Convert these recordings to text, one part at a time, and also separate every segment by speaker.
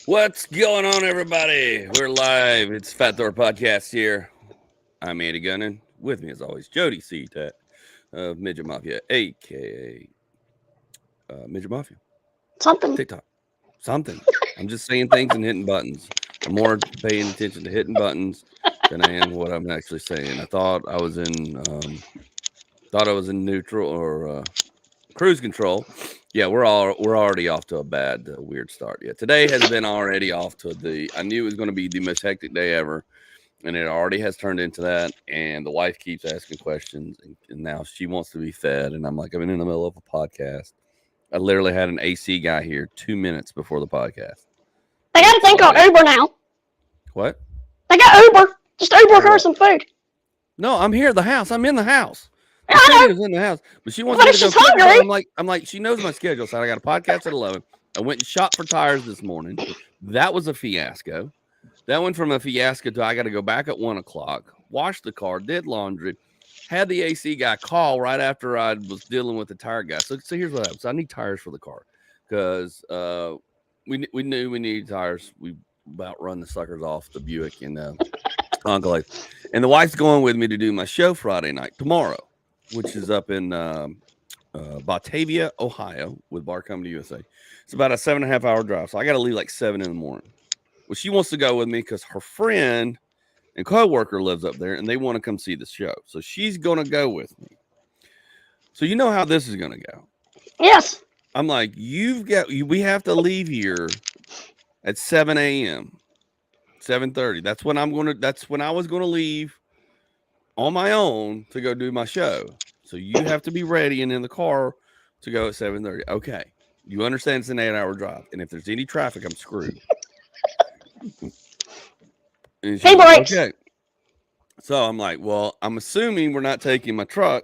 Speaker 1: What's going on, everybody? We're live. It's Fat Thor Podcast here. I'm Andy Gunnin. With me, as always, Jody Cieutat of Midget Mafia, aka Midget Mafia.
Speaker 2: Something.
Speaker 1: TikTok. Something. I'm just saying things and hitting buttons. I'm more paying attention to hitting buttons than I am what I'm actually saying. I thought I was in neutral or cruise control. Yeah, we're already off to a bad, weird start. Yeah, today has been already off to I knew it was going to be the most hectic day ever, and it already has turned into that. And the wife keeps asking questions, and now she wants to be fed. And I'm like, I'm in the middle of a podcast. I literally had an AC guy here 2 minutes before the podcast.
Speaker 2: They got a thing called Uber now.
Speaker 1: What?
Speaker 2: They got Uber. Just Uber her
Speaker 1: What?
Speaker 2: some food.
Speaker 1: No, I'm here at the house. I'm in the house. The
Speaker 2: I
Speaker 1: thing
Speaker 2: know.
Speaker 1: is in the house, but she wants
Speaker 2: But
Speaker 1: me
Speaker 2: if
Speaker 1: to go
Speaker 2: she's
Speaker 1: cook. So
Speaker 2: hungry.
Speaker 1: I'm like, she knows my schedule. So I got a podcast at 11. I went and shot for tires this morning. That was a fiasco. That went from a fiasco to I got to go back at 1 o'clock, wash the car, did laundry, had the AC guy call right after I was dealing with the tire guy. So here's what happened. So I need tires for the car because we knew we needed tires. We about run the suckers off the Buick and Uncle. And the wife's going with me to do my show Friday night tomorrow, which is up in Batavia, Ohio, with Bar Company USA. It's about a 7.5 hour drive, so I got to leave like 7 in the morning. Well, she wants to go with me because her friend and co-worker lives up there, and they want to come see the show. So she's going to go with me. So you know how this is going to go.
Speaker 2: Yes.
Speaker 1: I'm like, we have to leave here at 7 a.m. 7:30. That's when I was going to leave on my own to go do my show. So you have to be ready and in the car to go at 7:30. Okay. You understand it's an 8-hour drive. And if there's any traffic, I'm screwed. And she's like, okay. So I'm like, well, I'm assuming we're not taking my truck.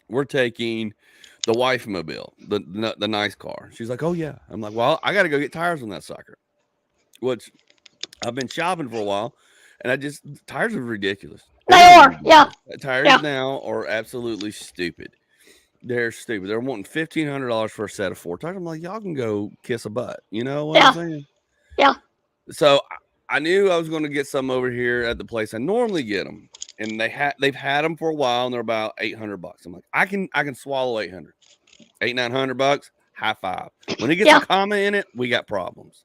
Speaker 1: We're taking the wife mobile, the nice car. She's like, oh yeah. I'm like, well, I got to go get tires on that sucker, which I've been shopping for a while. And tires are ridiculous.
Speaker 2: They are. Yeah.
Speaker 1: Tires now are absolutely stupid. They're stupid. They're wanting $1,500 for a set of 4 tires. I'm like, y'all can go kiss a butt. You know what I'm saying?
Speaker 2: Yeah.
Speaker 1: So I knew I was going to get some over here at the place I normally get them, and they've had them for a while, and they're about $800. I'm like, I can swallow 800, $900. High five. When it gets a comma in it, we got problems.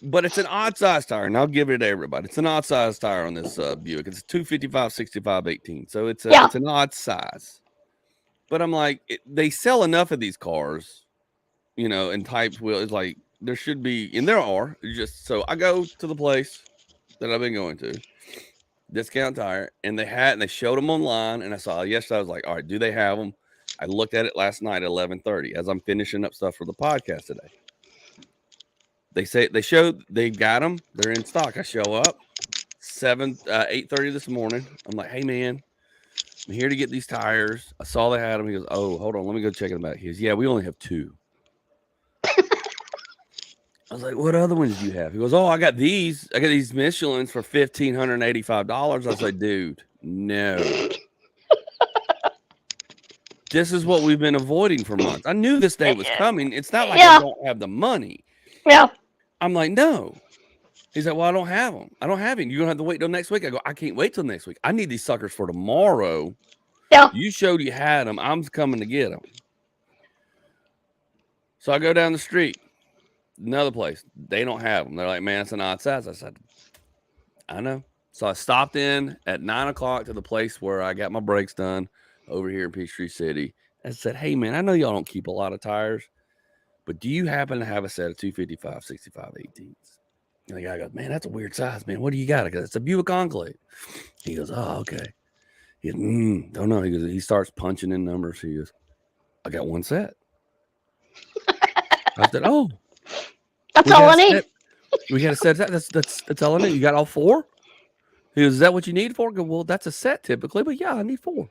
Speaker 1: But it's an odd size tire, and I'll give it to everybody. It's an odd size tire on this Buick. It's a 255, 65, 18. So it's an odd size. But I'm like, they sell enough of these cars, and types wheel. It's like there should be, and there are. So I go to the place that I've been going to, Discount Tire, and they showed them online, and I saw yesterday. I was like, all right, do they have them? I looked at it last night at 11:30 as I'm finishing up stuff for the podcast today. They say they got them. They're in stock. I show up 8:30 this morning. I'm like, hey man, I'm here to get these tires. I saw they had them. He goes, oh, hold on, let me go check them out. He goes, yeah, we only have 2. I was like, what other ones do you have? He goes, oh, I got these Michelins for $1,585. I was like, dude, no. This is what we've been avoiding for months. I knew this day was coming. It's not like I don't have the money.
Speaker 2: Yeah.
Speaker 1: I'm like, no. He's like, well, I don't have them. I don't have them. You're going to have to wait till next week. I go, I can't wait till next week. I need these suckers for tomorrow.
Speaker 2: Yeah.
Speaker 1: You showed you had them. I'm coming to get them. So I go down the street. Another place. They don't have them. They're like, man, it's an odd size. I said, I know. So I stopped in at 9 o'clock to the place where I got my brakes done over here in Peachtree City. I said, hey, man, I know y'all don't keep a lot of tires, but do you happen to have a set of 255, 65, 18s? And the guy goes, man, that's a weird size, man. What do you got? I go, it's a Buick Enclave. He goes, oh, okay. He goes, don't know. He goes, he starts punching in numbers. He goes, I got one set. I said, oh.
Speaker 2: That's all I need.
Speaker 1: We got a set. That's all I need. You got all 4? He goes, is that what you need for? I go, well, that's a set typically, but yeah, I need 4.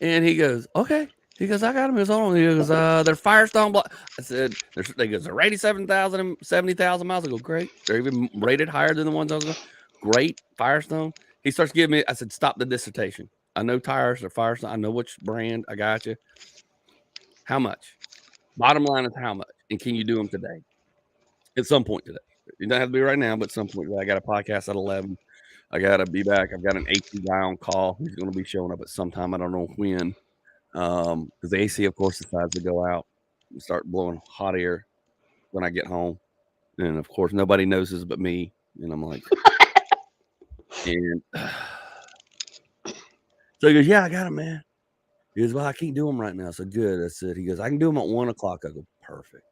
Speaker 1: And he goes, okay. He goes, I got them. He goes, they're Firestone block. I said, they're 87,000 and 70,000 miles. I go, great. They're even rated higher than the ones I was going. Great. Firestone. He starts giving me, I said, stop the dissertation. I know tires are Firestone. I know which brand. I got you. How much? Bottom line is how much, and can you do them today? At some point today. You don't have to be right now, but at some point today. I got a podcast at 11. I got to be back. I've got an AC guy on call. He's going to be showing up at some time. I don't know when. Because the AC, of course, decides to go out and start blowing hot air when I get home. And, of course, nobody knows this but me. And I'm like, and so he goes, yeah, I got him, man. He goes, well, I can't do them right now. I said, good. I said, he goes, I can do them at 1 o'clock. I go, perfect.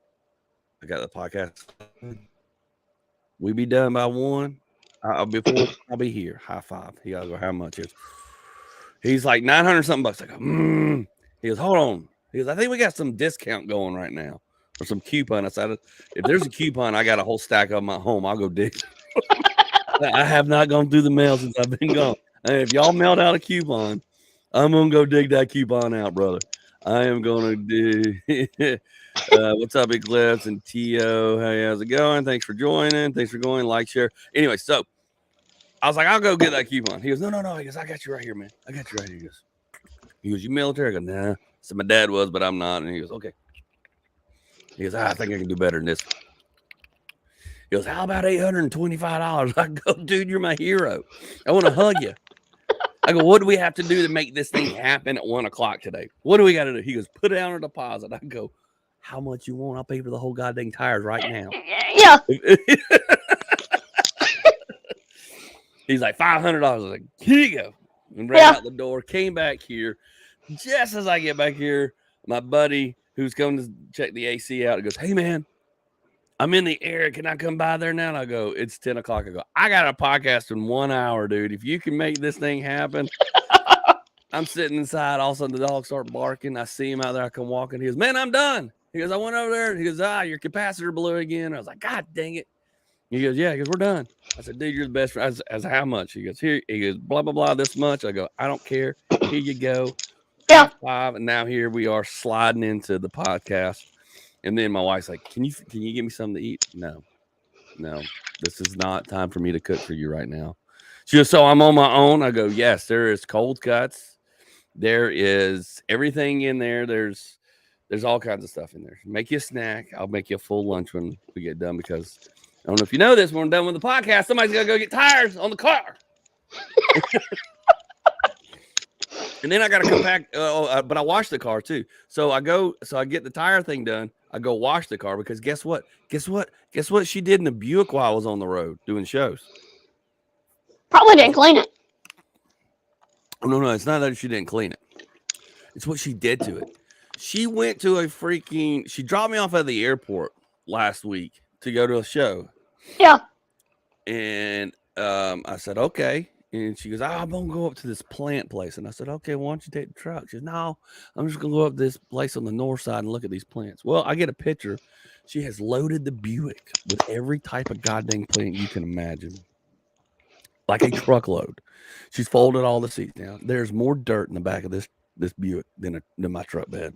Speaker 1: I got the podcast. We be done by 1. I'll be here. High five. He goes, well, how much is? He's like 900 something bucks. I go, He goes, hold on. He goes, I think we got some discount going right now, or some coupon. I said, if there's a coupon, I got a whole stack of them at home. I'll go dig. I have not gone through the mail since I've been gone. And if y'all mailed out a coupon, I'm gonna go dig that coupon out, brother. I am gonna do. What's up, Eclipse and Tio? Hey, how's it going? Thanks for joining. Thanks for going. Like, share. Anyway, so I was like, I'll go get that coupon. He goes, no. He goes, I got you right here, man. I got you right here. He goes, you military? I go, nah. So my dad was, but I'm not. And he goes, okay. He goes, I think I can do better than this. He goes, how about $825? I go, dude, you're my hero. I want to hug you. I go, what do we have to do to make this thing happen at 1 o'clock today? What do we got to do? He goes, put down a deposit. I go, how much you want? I'll pay for the whole goddamn tires right now.
Speaker 2: Yeah.
Speaker 1: He's like, $500. I was like, here you go. And ran out the door, came back here. Just as I get back here, my buddy who's coming to check the AC out, goes, hey, man, I'm in the area. Can I come by there now? And I go, it's 10 o'clock. I go, I got a podcast in 1 hour, dude. If you can make this thing happen. I'm sitting inside. All of a sudden, the dogs start barking. I see him out there. I come walking. He goes, man, I'm done. He goes, I went over there. He goes, your capacitor blew again. I was like, God dang it. He goes, yeah. He goes, we're done. I said, dude, you're the best. I said, how much? He goes, here. He goes, blah, blah, blah, this much. I go, I don't care. Here you go.
Speaker 2: Yeah.
Speaker 1: 5. And now here we are sliding into the podcast. And then my wife's like, can you give me something to eat? No, this is not time for me to cook for you right now. She goes, so I'm on my own. I go, yes, there is cold cuts. There is everything in there. There's all kinds of stuff in there. Make you a snack. I'll make you a full lunch when we get done, because I don't know if you know this, when we're done with the podcast, somebody's got to go get tires on the car. And then I got to come back, but I wash the car too. So I get the tire thing done. I go wash the car, because guess what? Guess what she did in the Buick while I was on the road doing shows?
Speaker 2: Probably didn't clean it.
Speaker 1: Oh, no, it's not that she didn't clean it. It's what she did to it. She went to she dropped me off at the airport last week to go to a show.
Speaker 2: Yeah.
Speaker 1: And I said, okay. And she goes, I'm going to go up to this plant place. And I said, okay, why don't you take the truck? She goes, no, I'm just going to go up to this place on the north side and look at these plants. Well, I get a picture. She has loaded the Buick with every type of goddamn plant you can imagine. Like a truckload. She's folded all the seats down. There's more dirt in the back of this Buick than my truck bed.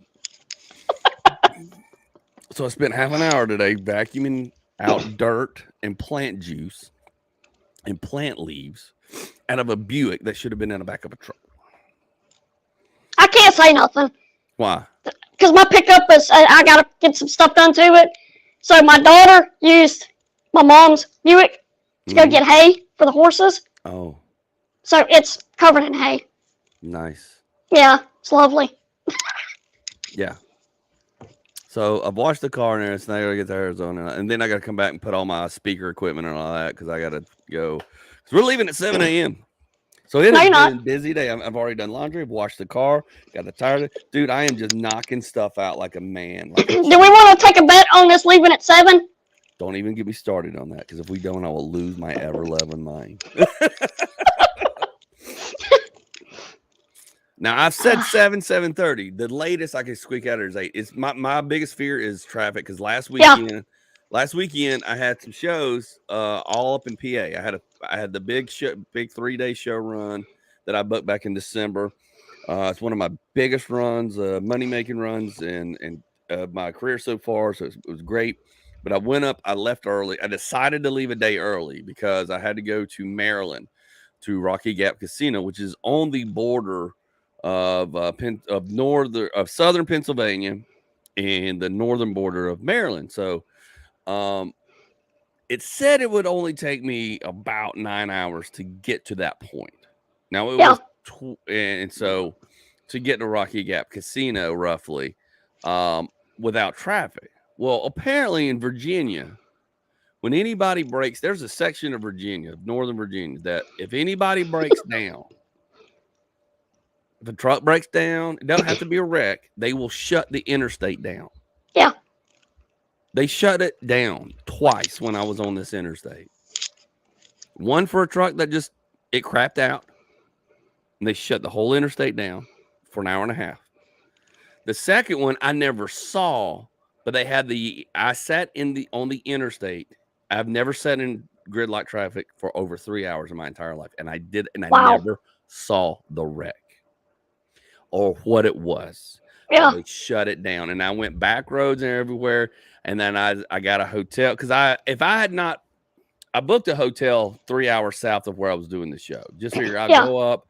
Speaker 1: So I spent half an hour today vacuuming out dirt and plant juice and plant leaves out of a Buick that should have been in the back of a truck.
Speaker 2: I can't say nothing.
Speaker 1: Why?
Speaker 2: Because my pickup is, I got to get some stuff done to it. So my daughter used my mom's Buick to go get hay for the horses.
Speaker 1: Oh.
Speaker 2: So it's covered in hay.
Speaker 1: Nice.
Speaker 2: Yeah, it's lovely.
Speaker 1: Yeah. So I've washed the car and everything. I got to get to Arizona. And then I got to come back and put all my speaker equipment and all that, because I got to go. So we're leaving at 7 a.m. So it has been a busy day. I've already done laundry. I've washed the car. Got the tires. Dude, I am just knocking stuff out like a man.
Speaker 2: Do we want to take a bet on this leaving at 7?
Speaker 1: Don't even get me started on that, because if we don't, I will lose my ever-loving mind. Now, I've said 7:30. The latest I can squeak out is 8. It's my biggest fear is traffic, because last weekend I had some shows all up in PA. I had the big 3-day show run that I booked back in December. It's one of my biggest runs, money-making runs in my career so far, so it was great. But I left early. I decided to leave a day early because I had to go to Maryland, to Rocky Gap Casino, which is on the border of southern Pennsylvania in the northern border of Maryland. So it said it would only take me about 9 hours to get to that point. Now it
Speaker 2: Yeah.
Speaker 1: was, and so to get to Rocky Gap Casino roughly without traffic. Well, apparently in Virginia, when anybody breaks, there's a section of Virginia, northern Virginia, that if anybody breaks down, if a truck breaks down, it doesn't have to be a wreck. They will shut the interstate down.
Speaker 2: Yeah.
Speaker 1: They shut it down twice when I was on this interstate. One for a truck that it crapped out. And they shut the whole interstate down for an hour and a half. The second one I never saw, but they had I sat on the interstate. I've never sat in gridlock traffic for over 3 hours in my entire life. And I did, and I never saw the wreck or what it was.
Speaker 2: Yeah.
Speaker 1: They shut it down. And I went back roads and everywhere. And then I got a hotel because I booked a hotel 3 hours south of where I was doing the show. Just figure I'll go up,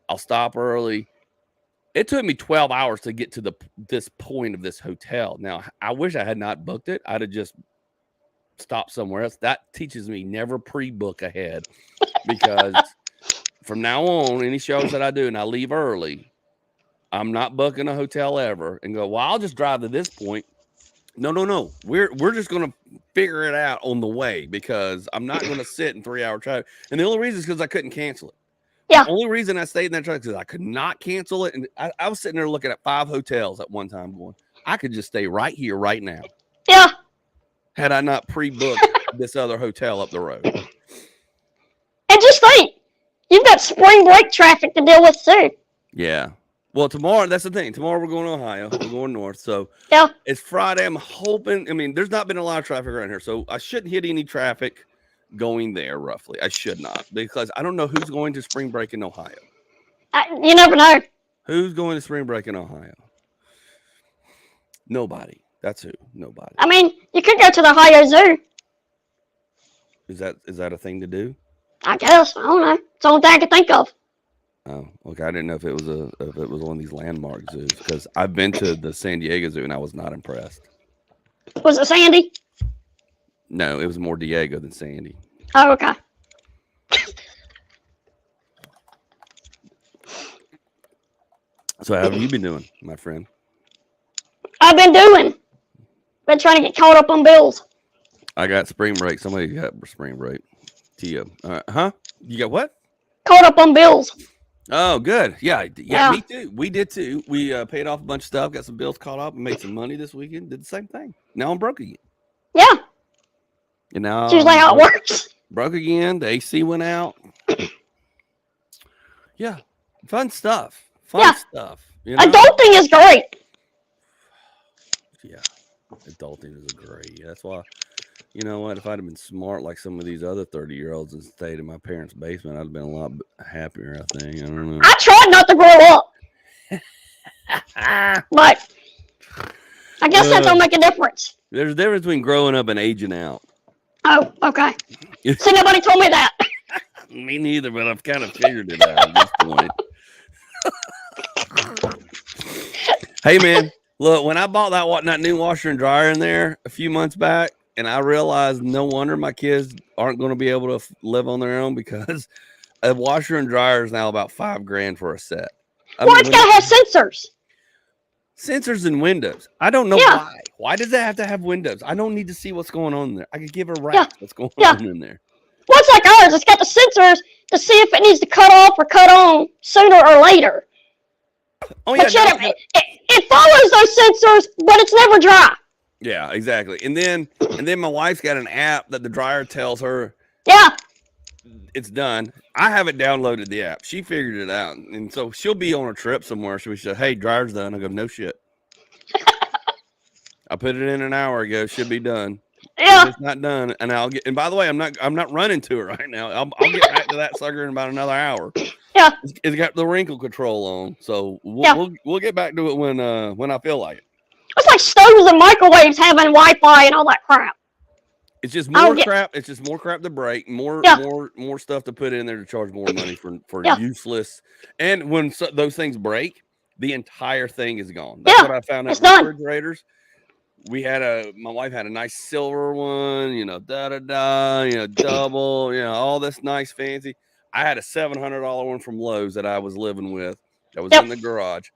Speaker 1: I'll stop early. It took me 12 hours to get to this point of this hotel. Now, I wish I had not booked it. I'd have just stopped somewhere else. That teaches me never pre-book ahead because from now on, any shows that I do and I leave early, I'm not booking a hotel ever and go, well, I'll just drive to this point. No. We're just going to figure it out on the way because I'm not going to sit in 3 hour traffic. And the only reason is because I couldn't cancel it.
Speaker 2: Yeah.
Speaker 1: The only reason I stayed in that truck is because I could not cancel it. And I was sitting there looking at 5 hotels at one time going, I could just stay right here, right now.
Speaker 2: Yeah.
Speaker 1: Had I not pre-booked this other hotel up the road.
Speaker 2: And just think, you've got spring break traffic to deal with too.
Speaker 1: Yeah. Well, tomorrow, that's the thing. Tomorrow we're going to Ohio. We're going north. So
Speaker 2: yeah,
Speaker 1: it's Friday. I'm hoping, there's not been a lot of traffic around here. So I shouldn't hit any traffic going there roughly. I should not because I don't know who's going to spring break in Ohio.
Speaker 2: You never know.
Speaker 1: Who's going to spring break in Ohio? Nobody. That's who. Nobody.
Speaker 2: You could go to the Ohio Zoo.
Speaker 1: Is that a thing to do?
Speaker 2: I guess. I don't know. It's the only thing I can think of.
Speaker 1: Oh, okay. I didn't know if it was one of these landmark zoos because I've been to the San Diego Zoo and I was not impressed.
Speaker 2: Was it Sandy?
Speaker 1: No, it was more Diego than Sandy.
Speaker 2: Oh, okay.
Speaker 1: So how have you been doing, my friend?
Speaker 2: I've been trying to get caught up on bills.
Speaker 1: I got spring break. Somebody got spring break. Tia. Huh? You got what?
Speaker 2: Caught up on bills.
Speaker 1: Oh, good. Yeah, me too. We did too. We paid off a bunch of stuff, got some bills caught up, and made some money this weekend. Did the same thing. Now I'm broke again.
Speaker 2: Yeah.
Speaker 1: And now
Speaker 2: it's usually how it works.
Speaker 1: Broke again. The AC went out. Yeah. Fun stuff. Stuff. You know?
Speaker 2: Adulting is great.
Speaker 1: Yeah. Adulting is great. That's why, you know what? If I'd have been smart like some of these other 30-year-olds and stayed in my parents' basement, I'd have been a lot happier, I think. I don't know.
Speaker 2: I tried not to grow up. But I guess that don't make a difference.
Speaker 1: There's a difference between growing up and aging out.
Speaker 2: Oh, okay. See, nobody told me that.
Speaker 1: Me neither, but I've kind of figured it out at this point. Hey, man, look, when I bought that new washer and dryer in there a few months back, and I realized no wonder my kids aren't going to be able to live on their own because a washer and dryer is now about $5,000 for a set.
Speaker 2: It's got to have sensors.
Speaker 1: Sensors and windows. I don't know why. Why does it have to have windows? I don't need to see what's going on in there. I could give a rat what's going on in there.
Speaker 2: Well, it's like ours. It's got the sensors to see if it needs to cut off or cut on sooner or later.
Speaker 1: Oh, yeah.
Speaker 2: But it follows those sensors, but it's never dry.
Speaker 1: Yeah, exactly. And then my wife's got an app that the dryer tells her it's done. I haven't downloaded the app. She figured it out. And so she'll be on a trip somewhere. So we said, hey, dryer's done. I go, no shit. I put it in an hour ago. Should be done.
Speaker 2: Yeah.
Speaker 1: If it's not done. And by the way, I'm not running to it right now. I'll get back to that sucker in about another hour.
Speaker 2: Yeah.
Speaker 1: It's got the wrinkle control on. So we'll get back to it when I feel like it.
Speaker 2: It's like stoves and microwaves having Wi-Fi and all that crap.
Speaker 1: It's just more crap. It's just more crap to break. More stuff to put in there to charge more money for useless. And when those things break, the entire thing is gone. That's what I found out with refrigerators. my wife had a nice silver one, double, all this nice fancy. I had a $700 one from Lowe's that I was living with that was in the garage.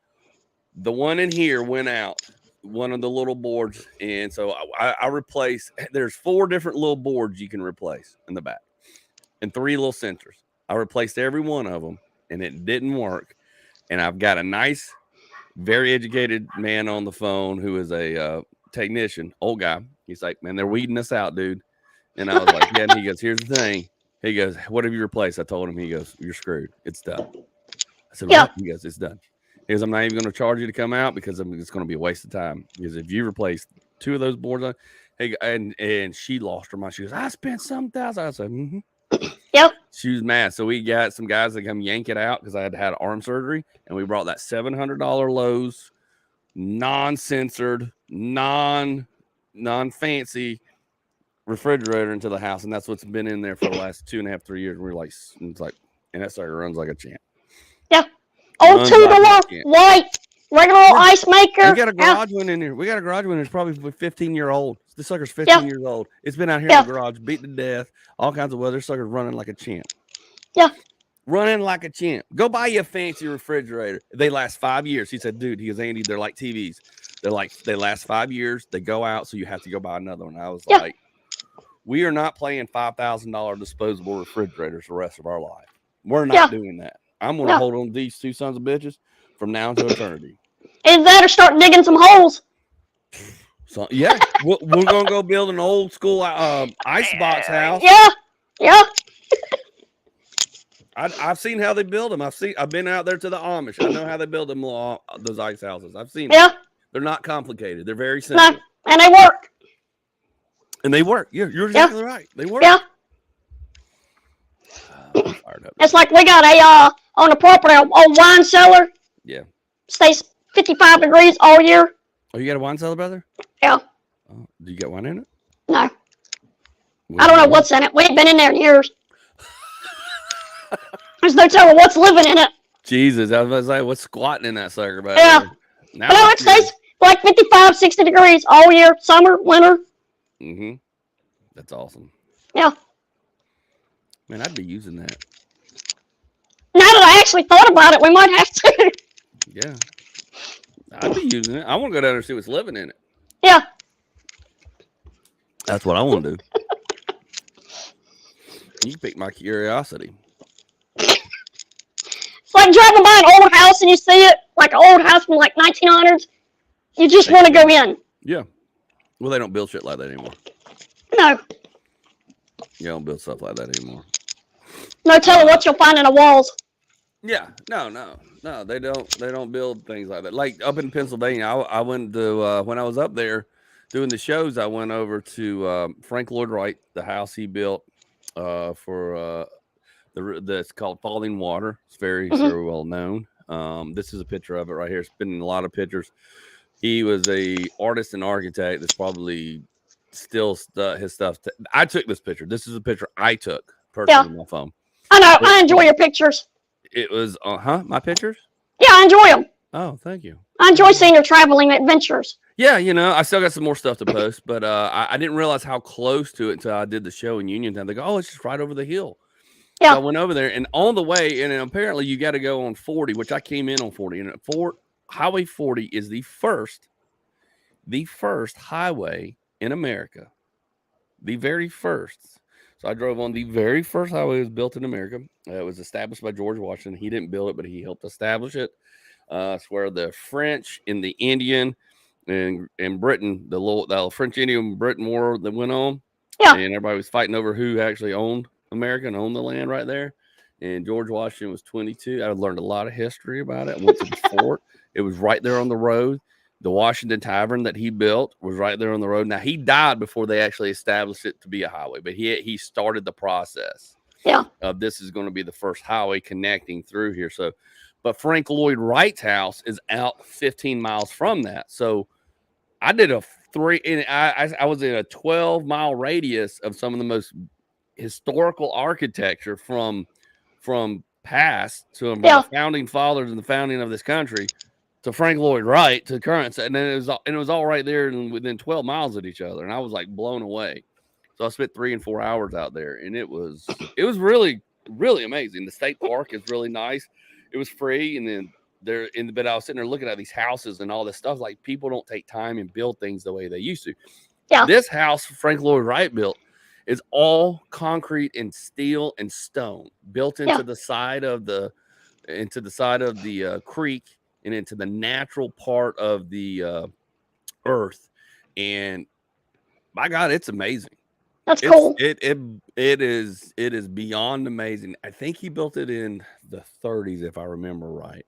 Speaker 1: The one in here went out, one of the little boards, and so I replaced. There's 4 different little boards you can replace in the back, and 3 little sensors. I replaced every one of them, and it didn't work. And I've got a nice, very educated man on the phone who is a technician, old guy. He's like, man, they're weeding us out, dude. And I was like, yeah. And he goes, here's the thing. He goes, what have you replaced? I told him. He goes, you're screwed. It's done. I said, what? He goes, it's done. He goes, I'm not even going to charge you to come out because it's going to be a waste of time. Because if you replace 2 of those boards, and she lost her mind. She goes, I spent some thousand. I said, mm-hmm.
Speaker 2: Yep.
Speaker 1: She was mad. So we got some guys that come yank it out because I had arm surgery, and we brought that $700 Lowe's non-censored, non-fancy refrigerator into the house, and that's what's been in there for the last 2.5, 3 years. We're like, and that sucker runs like a champ.
Speaker 2: Yeah. Old 2-door white regular ice maker.
Speaker 1: We got a garage one in here. We got a garage one that's probably 15-year-old. This sucker's 15 years old. It's been out here in the garage, beat to death, all kinds of weather. This sucker's running like a champ.
Speaker 2: Yeah.
Speaker 1: Running like a champ. Go buy you a fancy refrigerator. They last 5 years. He said, dude, he goes, Andy, they're like TVs. They last 5 years. They go out, so you have to go buy another one. I was like, we are not playing $5,000 disposable refrigerators the rest of our life. We're not doing that. I'm going to hold on to these 2 sons of bitches from now until eternity.
Speaker 2: Either that or start digging some holes.
Speaker 1: So, yeah, we're going to go build an old school icebox house.
Speaker 2: Yeah.
Speaker 1: I've seen how they build them. I've been out there to the Amish. I know how they build them those ice houses. I've seen them. They're not complicated. They're very simple.
Speaker 2: No, and they work.
Speaker 1: You're exactly right. They work.
Speaker 2: Yeah. It's like we got on the property a wine cellar.
Speaker 1: Yeah.
Speaker 2: Stays 55 degrees all year.
Speaker 1: Oh, you got a wine cellar, brother?
Speaker 2: Yeah.
Speaker 1: Oh, do you got wine in it?
Speaker 2: No. I don't know what's in it. We ain't been in there in years. There's no telling what's living in it.
Speaker 1: Jesus, I was about to say, what's squatting in that sucker back
Speaker 2: there? But no, it stays like 55, 60 degrees all year, summer, winter.
Speaker 1: Mm-hmm. That's awesome.
Speaker 2: Yeah.
Speaker 1: Man, I'd be using that.
Speaker 2: Now that I actually thought about it, we might have to.
Speaker 1: Yeah. I'd be using it. I want to go down there and see what's living in it.
Speaker 2: Yeah.
Speaker 1: That's what I want to do. You pique my curiosity.
Speaker 2: It's like driving by an old house and you see it, like an old house from like 1900s. You just want to go in.
Speaker 1: Yeah. Well, they don't build shit like that anymore.
Speaker 2: No.
Speaker 1: You don't build stuff like that anymore.
Speaker 2: No telling what you'll find in the walls.
Speaker 1: Yeah. No. They don't build things like that. Like up in Pennsylvania, I went to when I was up there doing the shows. I went over to Frank Lloyd Wright, the house he built for that's called Falling Water. It's very well known. This is a picture of it right here. It's been in a lot of pictures. He was a artist and architect. That's probably still his stuff. I took this picture. This is a picture I took personally on my phone.
Speaker 2: I know. I enjoy your pictures.
Speaker 1: It was my pictures.
Speaker 2: Yeah, I enjoy them.
Speaker 1: Oh, thank you.
Speaker 2: I enjoy seeing your traveling adventures.
Speaker 1: Yeah, I still got some more stuff to post, but I didn't realize how close to it until I did the show in Uniontown. They go, oh, it's just right over the hill. Yeah. So I went over there, and on the way, and apparently you got to go on 40, which I came in on 40. And Highway 40 is the first highway in America. The very first. So I drove on the very first highway that was built in America. It was established by George Washington. He didn't build it, but he helped establish it. It's where the French and the Indian and Britain, the French Indian Britain War that went on.
Speaker 2: Yeah.
Speaker 1: And everybody was fighting over who actually owned America and owned the land right there. And George Washington was 22. I learned a lot of history about it. I went to the fort. It was right there on the road. The Washington Tavern that he built was right there on the road. Now, he died before they actually established it to be a highway, but he started the process.
Speaker 2: Yeah.
Speaker 1: This is going to be the first highway connecting through here. So, but Frank Lloyd Wright's house is out 15 miles from that. So I did I was in a 12-mile radius of some of the most historical architecture from past to the founding fathers and the founding of this country to Frank Lloyd Wright to Currents, and then it was all right there and within 12 miles of each other, and I was like blown away. So I spent 3 and 4 hours out there, and it was really really amazing. The state park is really nice. It was free, and then there in the bed I was sitting there looking at these houses and all this stuff. Like people don't take time and build things the way they used to.
Speaker 2: Yeah.
Speaker 1: This house Frank Lloyd Wright built is all concrete and steel and stone built into the side of the creek and into the natural part of the earth. And my God, it's amazing.
Speaker 2: That's cool.
Speaker 1: It is beyond amazing. I think he built it in the 30s, if I remember right.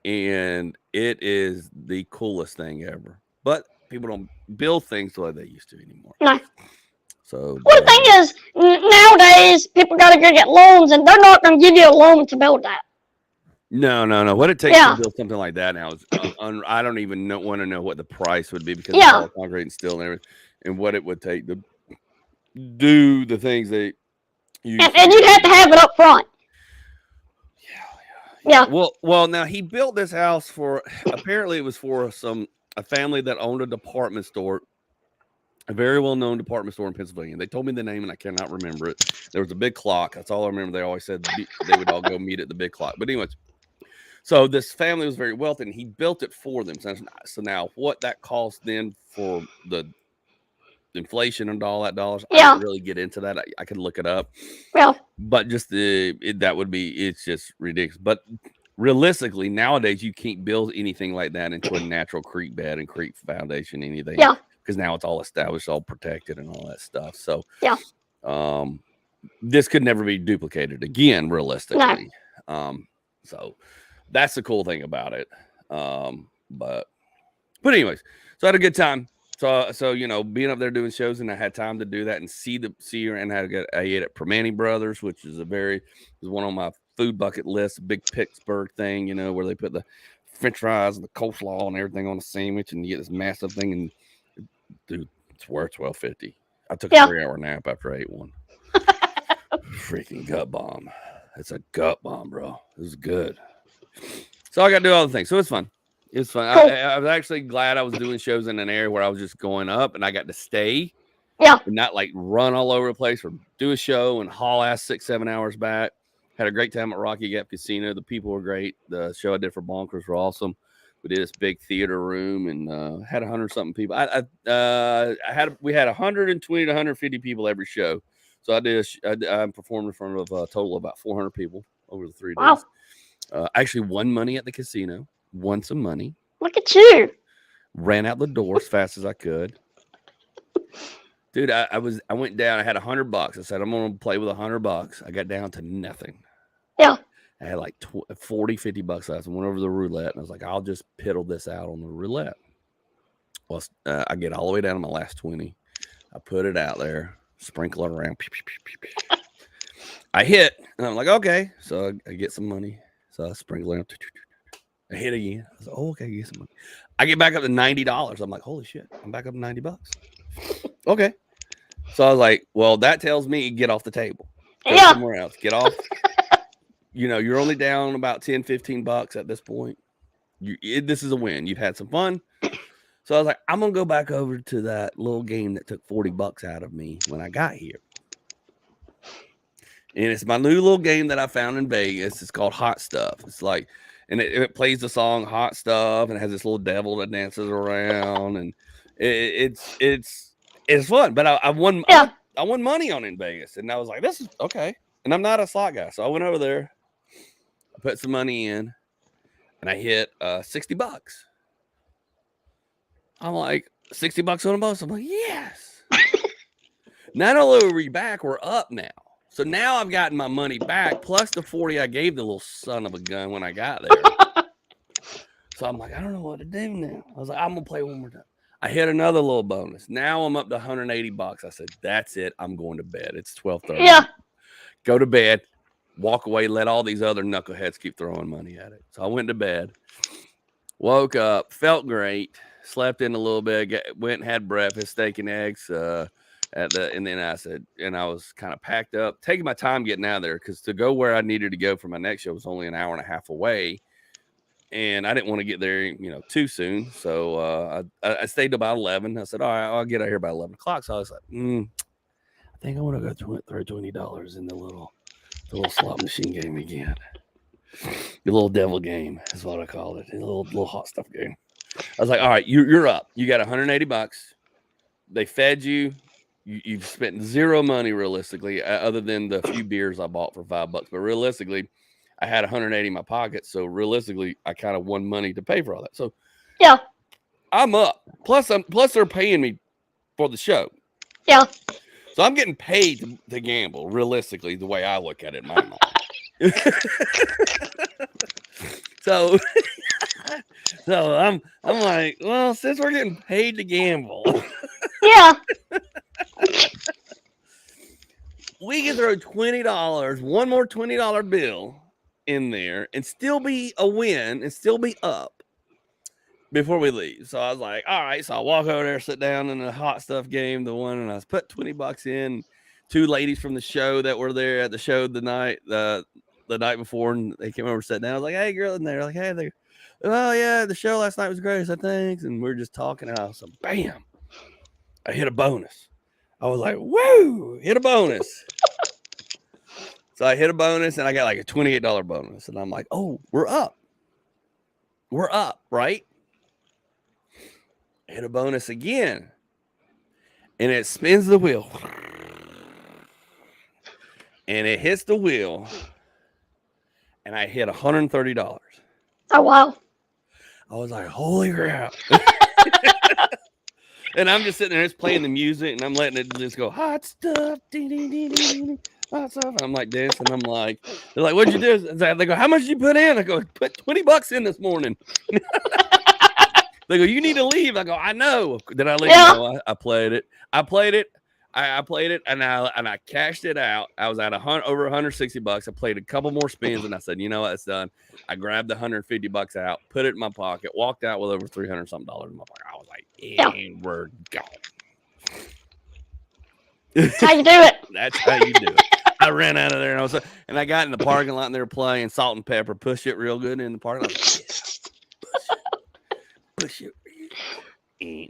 Speaker 1: And it is the coolest thing ever. But people don't build things the way they used to anymore.
Speaker 2: No.
Speaker 1: So
Speaker 2: one thing is, nowadays people got to go get loans, and they're not going to give you a loan to build that.
Speaker 1: No. What it takes to build something like that now is I don't even want to know what the price would be because it's all concrete and steel and everything, and what it would take to do the things that you
Speaker 2: and you'd have to have it up front. Yeah.
Speaker 1: Well, now he built this house for apparently it was for a family that owned a department store, a very well-known department store in Pennsylvania. They told me the name and I cannot remember it. There was a big clock. That's all I remember. They always said they would all go meet at the big clock. But anyways, so this family was very wealthy and he built it for them. So now what that cost then for the inflation and all that dollars, I didn't really get into that. I could look it up.
Speaker 2: Yeah.
Speaker 1: But just it's just ridiculous. But realistically, nowadays you can't build anything like that into a natural creek bed and creek foundation, anything.
Speaker 2: Yeah.
Speaker 1: Because now it's all established, all protected and all that stuff. So this could never be duplicated again, realistically. No. So that's the cool thing about it. But anyways, so I had a good time. So being up there doing shows, and I had time to do that and see her, and I ate at Permane Brothers, which is one on my food bucket list, big Pittsburgh thing, where they put the French fries and the coleslaw and everything on a sandwich, and you get this massive thing. And dude, it's worth $12.50. I took a 3-hour nap after I ate one. Freaking gut bomb. It's a gut bomb, bro. It was good. So I got to do all the things. So it's fun. It's fun. Cool. I was actually glad I was doing shows in an area where I was just going up and I got to stay.
Speaker 2: Yeah.
Speaker 1: And not like run all over the place or do a show and haul ass 6-7 hours back. Had a great time at Rocky Gap Casino. The people were great. The show I did for Bonkers were awesome. We did this big theater room and had 100-something people. We had 120 to 150 people every show. So I performed in front of a total of about 400 people over the 3 days.
Speaker 2: Wow.
Speaker 1: I actually won money at the casino. Won some money.
Speaker 2: Look at you.
Speaker 1: Ran out the door as fast as I could. Dude, I went down. I had $100. I said, I'm going to play with $100. I got down to nothing.
Speaker 2: Yeah.
Speaker 1: I had like 40, $50 left. I went over the roulette and I was like, I'll just piddle this out on the roulette. Well, I get all the way down to my last 20. I put it out there, sprinkle it around. I hit and I'm like, okay. So I get some money. So I sprinkle it. I hit again. I was like, oh, okay, get some money. I get back up to $90. I'm like, holy shit, I'm back up to $90. Okay. So I was like, well, that tells me get off the table. Go somewhere else. Get off. You're only down about $10, $15 at this point. This is a win. You've had some fun. So I was like, I'm going to go back over to that little game that took $40 out of me when I got here. And it's my new little game that I found in Vegas. It's called Hot Stuff. It's like, and it plays the song Hot Stuff and it has this little devil that dances around. And it's fun. But I won money on it in Vegas. And I was like, this is okay. And I'm not a slot guy. So I went over there. I put some money in. And I hit $60. I'm like, $60 on a bonus? I'm like, yes. Not only are we back, we're up now. So now I've gotten my money back, plus the 40 I gave the little son of a gun when I got there. So I'm like, I don't know what to do now. I was like, I'm going to play one more time. I hit another little bonus. Now I'm up to $180. I said, that's it. I'm going to bed. It's 12:30.
Speaker 2: Yeah.
Speaker 1: Go to bed, walk away, let all these other knuckleheads keep throwing money at it. So I went to bed, woke up, felt great, slept in a little bit, went and had breakfast, steak and eggs, and then I was kind of packed up, taking my time getting out of there because to go where I needed to go for my next show was only an hour and a half away. and I didn't want to get there, too soon. So I stayed till about 11. I said, all right, I'll get out here by 11 o'clock. So I was like, I think I want to go throw $20 in the little slot machine game again. The little devil game is what I call it. A little hot stuff game. I was like, all right, you're up. You got $180. They fed you. You've spent zero money realistically, other than the few beers I bought for $5. But realistically, I had 180 in my pocket. So realistically, I kind of won money to pay for all that. So
Speaker 2: yeah,
Speaker 1: I'm up. Plus they're paying me for the show.
Speaker 2: yeah.
Speaker 1: So I'm getting paid to gamble. Realistically, the way I look at it in my mind. So I'm like, well, since we're getting paid to gamble,
Speaker 2: Yeah.
Speaker 1: we can throw $20, one more $20 bill in there, and still be a win and still be up before we leave. So I was like, all right. So I walk over there, sit down in the hot stuff game, the one, and I put $20 in. Two ladies from the show that were there at the show the night before, and they came over and sat down. I was like, hey, girl, and they're like, hey, oh yeah, the show last night was great, so thanks. And we are just talking, and I was like, bam, I hit a bonus. I was like, woo, hit a bonus. So I hit a bonus, and I got like a $28 bonus, and I'm like, oh, we're up, right? Hit a bonus again, and it spins the wheel, and it hits the wheel, and I hit $130.
Speaker 2: Oh wow.
Speaker 1: I was like, holy crap. And I'm just sitting there, it's playing the music, and I'm letting it just go, hot stuff, hot stuff. And I'm like dancing. I'm like, they're like, what'd you do? They go, how much did you put in? I go, put $20 in this morning. They go, you need to leave. I go, I know. Did I leave?
Speaker 2: Yeah.
Speaker 1: No, I played it. I played it, and I cashed it out. I was at over $160. I played a couple more spins, and I said, you know what, it's done. I grabbed the $150 out, put it in my pocket, walked out with over $300 something in my pocket. I was like, and we're gone.
Speaker 2: That's how you do it.
Speaker 1: That's how you do it. I ran out of there, and I got in the parking lot, and they were playing Salt and Pepper. Push it real good in the parking lot. Push it.
Speaker 2: Yeah,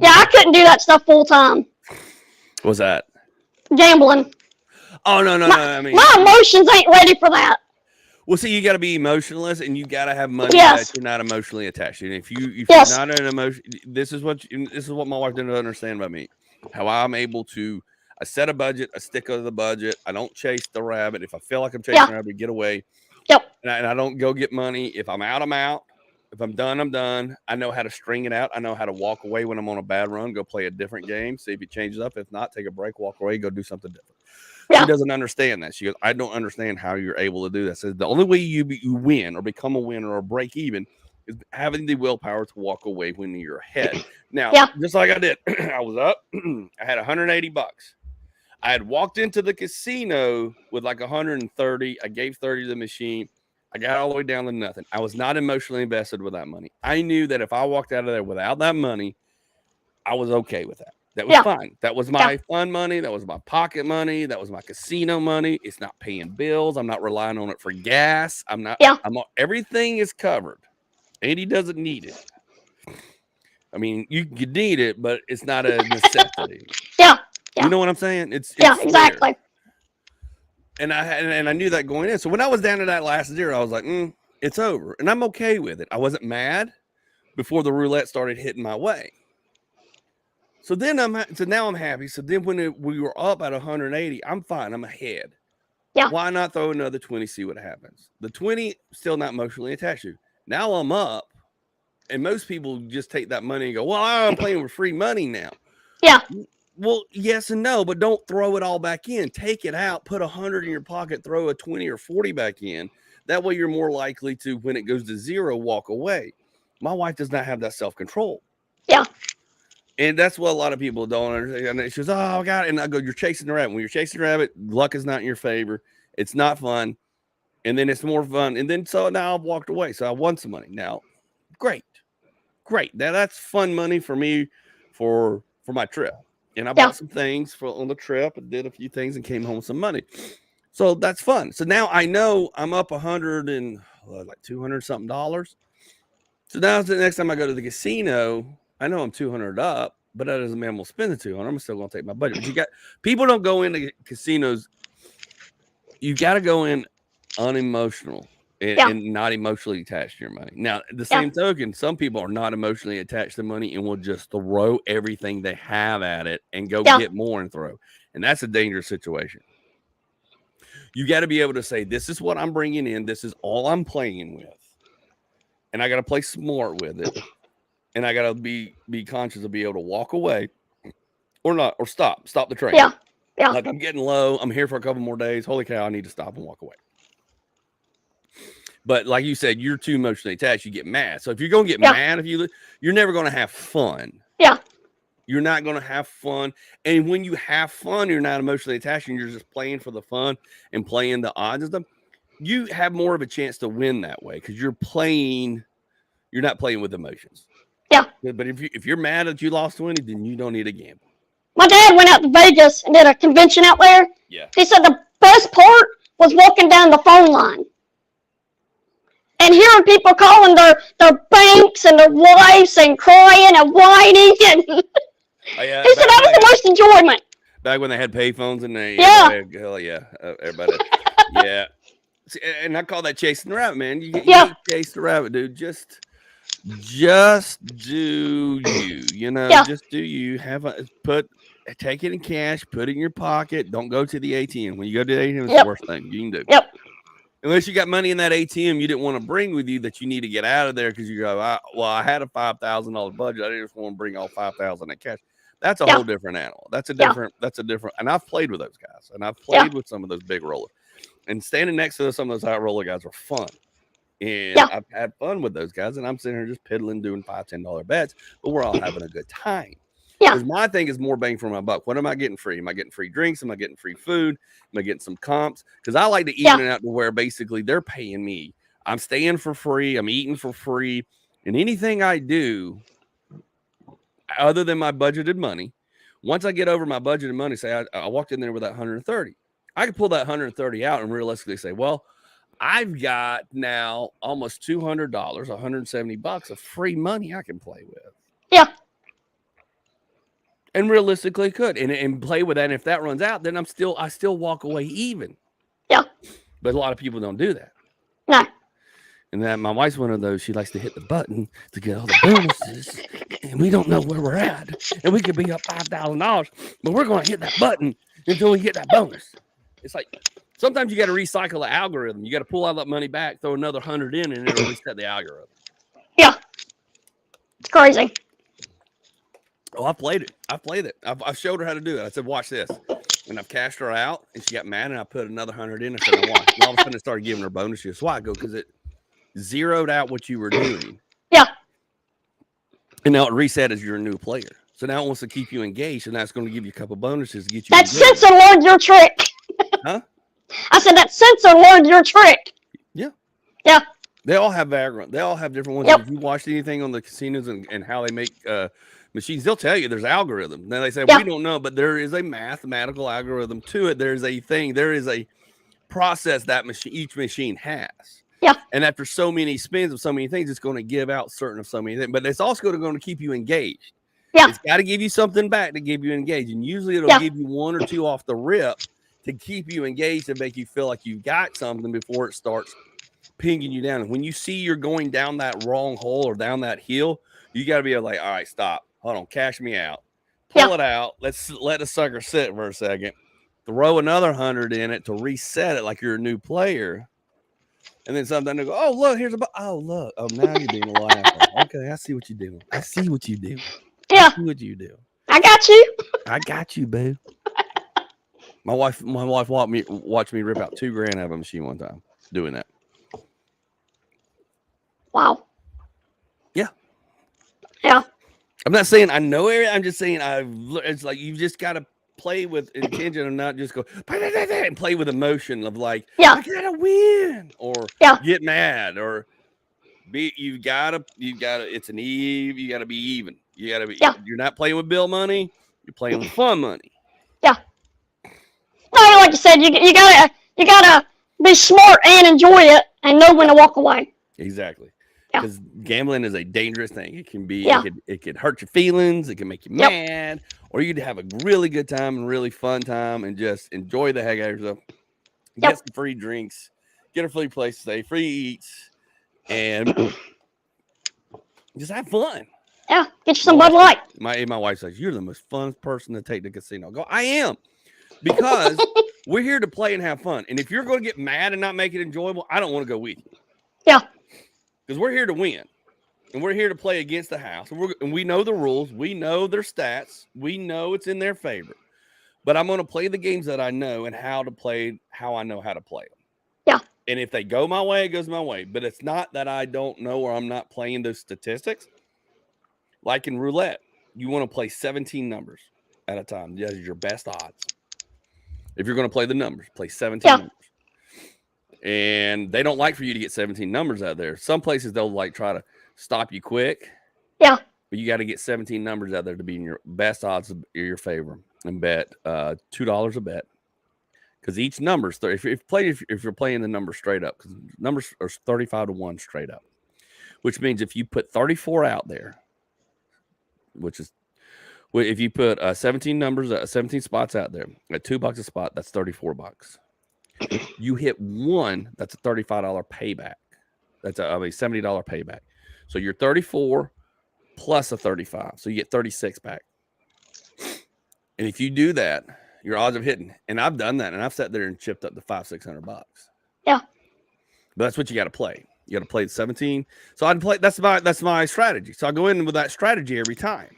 Speaker 2: I couldn't do that stuff full time.
Speaker 1: What's that?
Speaker 2: Gambling.
Speaker 1: Oh no! I mean,
Speaker 2: my emotions ain't ready for that.
Speaker 1: Well, see, you got to be emotionless, and you got to have money
Speaker 2: Yes.
Speaker 1: that you're not emotionally attached to. And if you're
Speaker 2: Yes.
Speaker 1: not an emotion, this is what my wife didn't understand about me. How I'm able to, I set a budget, I stick to the budget. I don't chase the rabbit. If I feel like I'm chasing the rabbit, get away.
Speaker 2: Yep.
Speaker 1: And I don't go get money. If I'm out, I'm out. If I'm done, I'm done. I know how to string it out. I know how to walk away when I'm on a bad run, go play a different game, see if it changes up. If not, take a break, walk away, go do something different.
Speaker 2: Yeah.
Speaker 1: She doesn't understand that. She goes, I don't understand how you're able to do that. So the only way you win or become a winner or break even is having the willpower to walk away when you're ahead. Now, just like I did, I was up. I had $180. I had walked into the casino with like 130. I gave 30 to the machine. I got all the way down to nothing. I was not emotionally invested with that money. I knew that if I walked out of there without that money, I was okay with that. That was fine. That was my fun money. That was my pocket money. That was my casino money. It's not paying bills. I'm not relying on it for gas. Everything is covered. Andy doesn't need it. I mean, you need it, but it's not a necessity.
Speaker 2: Yeah.
Speaker 1: You know what I'm saying? It's
Speaker 2: exactly.
Speaker 1: And I knew that going in. So when I was down to that last zero, I was like, it's over. And I'm okay with it. I wasn't mad before the roulette started hitting my way. So then now I'm happy. So then when we were up at 180, I'm fine. I'm ahead.
Speaker 2: Yeah.
Speaker 1: Why not throw another 20, see what happens? The 20 still not emotionally attached to. Now I'm up. And most people just take that money and go, well, I'm playing with free money now.
Speaker 2: Yeah.
Speaker 1: Well, yes and no, but don't throw it all back in. Take it out, put 100 in your pocket, throw a 20 or 40 back in. That way you're more likely to, when it goes to zero, walk away. My wife does not have that self-control.
Speaker 2: Yeah.
Speaker 1: And that's what a lot of people don't understand. And she goes, oh, God. And I go, you're chasing the rabbit. When you're chasing the rabbit, luck is not in your favor. It's not fun. And then it's more fun. And then so now I've walked away. So I won some money. Now, great. Now that's fun money for me for my trip. And I bought some things on the trip and did a few things and came home with some money. So that's fun. So now I know I'm up 100 and like 200 something dollars. So now the next time I go to the casino, I know I'm 200 up, but that doesn't mean I'm gonna spend the 200. I'm still gonna take my budget. But people don't go into casinos. You got to go in unemotional and not emotionally attached to your money. Now, the same token, some people are not emotionally attached to money and will just throw everything they have at it and go get more and throw. And that's a dangerous situation. You got to be able to say, this is what I'm bringing in. This is all I'm playing with. And I got to play smart with it. And I got to be conscious of being able to walk away or not, or stop the train.
Speaker 2: Yeah.
Speaker 1: Like, I'm getting low. I'm here for a couple more days. Holy cow, I need to stop and walk away. But like you said, you're too emotionally attached. You get mad. So if you're going to get mad, you're never going to have fun.
Speaker 2: Yeah.
Speaker 1: You're not going to have fun. And when you have fun, you're not emotionally attached and you're just playing for the fun and playing the odds and stuff. You have more of a chance to win that way because you're not playing with emotions.
Speaker 2: Yeah.
Speaker 1: But if you're mad that you lost 20, then you don't need to gamble.
Speaker 2: My dad went out to Vegas and did a convention out there.
Speaker 1: Yeah.
Speaker 2: He said the best part was walking down the phone line and hearing people calling their banks and their wives and crying and whining. And he said that was the most enjoyment.
Speaker 1: Back when they had payphones and hell yeah, everybody. Yeah. See, and I call that chasing the rabbit, man. You can't chase the rabbit, dude. Just do you, just do you. Take it in cash, put it in your pocket. Don't go to the ATM. When you go to the ATM, it's the worst thing you can do.
Speaker 2: Yep.
Speaker 1: Unless you got money in that ATM you didn't want to bring with you that you need to get out of there because you go, I had a $5,000 budget. I didn't just want to bring all $5,000 in cash. That's a whole different animal. That's a different. And I've played with those guys, and I've played with some of those big rollers. And standing next to some of those high roller guys are fun. And I've had fun with those guys, and I'm sitting here just piddling, doing $5, $10 bets, but we're all having a good time.
Speaker 2: Yeah.
Speaker 1: Because my thing is more bang for my buck. What am I getting free? Am I getting free drinks? Am I getting free food? Am I getting some comps? Because I like to even it out to where basically they're paying me. I'm staying for free. I'm eating for free. And anything I do, other than my budgeted money, once I get over my budgeted money, say I walked in there with that 130, I could pull that 130 out and realistically say, well, I've got now almost $200, $170 of free money I can play with.
Speaker 2: Yeah.
Speaker 1: And realistically could and play with that. And if that runs out, then I still walk away even.
Speaker 2: Yeah.
Speaker 1: But a lot of people don't do that.
Speaker 2: No.
Speaker 1: And then my wife's one of those, she likes to hit the button to get all the bonuses. And we don't know where we're at. And we could be up $5,000, but we're going to hit that button until we get that bonus. It's like sometimes you got to recycle the algorithm. You got to pull all that money back, throw another 100 in, and it'll reset the algorithm.
Speaker 2: Yeah. It's crazy.
Speaker 1: Oh, I played it. I showed her how to do it. I said, watch this. And I've cashed her out, and she got mad, and I put another 100 in. I said, watch. And all of a sudden, it started giving her bonuses. Why? I go, because it zeroed out what you were doing.
Speaker 2: Yeah.
Speaker 1: And now it reset as you're a new player. So now it wants to keep you engaged, and that's going to give you a couple bonuses to get you.
Speaker 2: That sensor learned your trick.
Speaker 1: Huh?
Speaker 2: I said that sensor learned your trick.
Speaker 1: Yeah.
Speaker 2: Yeah.
Speaker 1: They all have background. They all have different ones.
Speaker 2: Yep.
Speaker 1: If you watched anything on the casinos and how they make machines, they'll tell you there's algorithm. Now they say we don't know, but there is a mathematical algorithm to it. There is a process that each machine has.
Speaker 2: Yeah.
Speaker 1: And after so many spins of so many things, it's going to give out certain of so many things. But it's also going to keep you engaged.
Speaker 2: Yeah.
Speaker 1: It's got to give you something back to give you engaged. And usually it'll give you one or two off the rip to keep you engaged and make you feel like you got something before it starts pinging you down. And when you see you're going down that wrong hole or down that hill, you got to be like, all right, stop. Hold on. Cash me out. Pull it out. Let's let the sucker sit for a second. Throw another 100 in it to reset it like you're a new player. And then sometimes they go, oh, look, here's look. Oh, now you're being a little asshole. Okay, I see what you're doing. I see what you do.
Speaker 2: Yeah.
Speaker 1: I see what you do.
Speaker 2: I got you.
Speaker 1: I got you, boo. My wife watched me rip out $2,000 out of a machine one time doing that.
Speaker 2: Wow.
Speaker 1: Yeah.
Speaker 2: Yeah.
Speaker 1: I'm not saying I know it. I'm just saying it's like you just got to play with intention and not just go and play with emotion of like, I gotta win or get mad or you gotta it's an eve. You gotta be even. You gotta be. You're not playing with bill money. You're playing with fun money.
Speaker 2: Yeah. No, like you said, you gotta You gotta be smart and enjoy it and know when to walk away.
Speaker 1: Exactly.
Speaker 2: Yeah.
Speaker 1: Because gambling is a dangerous thing. It can be,
Speaker 2: Yeah.
Speaker 1: it could hurt your feelings. It can make you
Speaker 2: Yep.
Speaker 1: mad, or you could have a really good time and really fun time and just enjoy the heck out of yourself. Get
Speaker 2: Yep.
Speaker 1: some free drinks, get a free place to stay, free eats, and just have fun.
Speaker 2: Yeah. Get you some Bud Light.
Speaker 1: My wife says, "You're the most fun person to take to the casino." I go, I am. Because we're here to play and have fun. And if you're going to get mad and not make it enjoyable, I don't want to go with you.
Speaker 2: Yeah.
Speaker 1: Because we're here to win. And we're here to play against the house. And we know the rules. We know their stats. We know it's in their favor. But I'm going to play the games that I know and how I know how to play them.
Speaker 2: Yeah.
Speaker 1: And if they go my way, it goes my way. But it's not that I don't know or I'm not playing those statistics. Like in roulette, you want to play 17 numbers at a time. That is your best odds. If you're going to play the numbers, play 17 numbers. And they don't like for you to get 17 numbers out there. Some places they'll like try to stop you quick.
Speaker 2: Yeah.
Speaker 1: But you got to get 17 numbers out there to be in your best odds in your favor and bet $2 a bet. Because each number is if you're playing the number straight up, because numbers are 35 to 1 straight up, which means if you put 34 out there, which is if you put 17 spots out there at $2 a spot, that's $34. You hit one, that's a $35 payback. That's a $70 payback. So you're 34 plus a 35, so you get 36 back. And if you do that, your odds of hitting, and I've done that, and I've sat there and chipped up to $500-600.
Speaker 2: Yeah.
Speaker 1: But that's what you got to play. You got to play the 17. So I'd play. That's my strategy. So I go in with that strategy every time.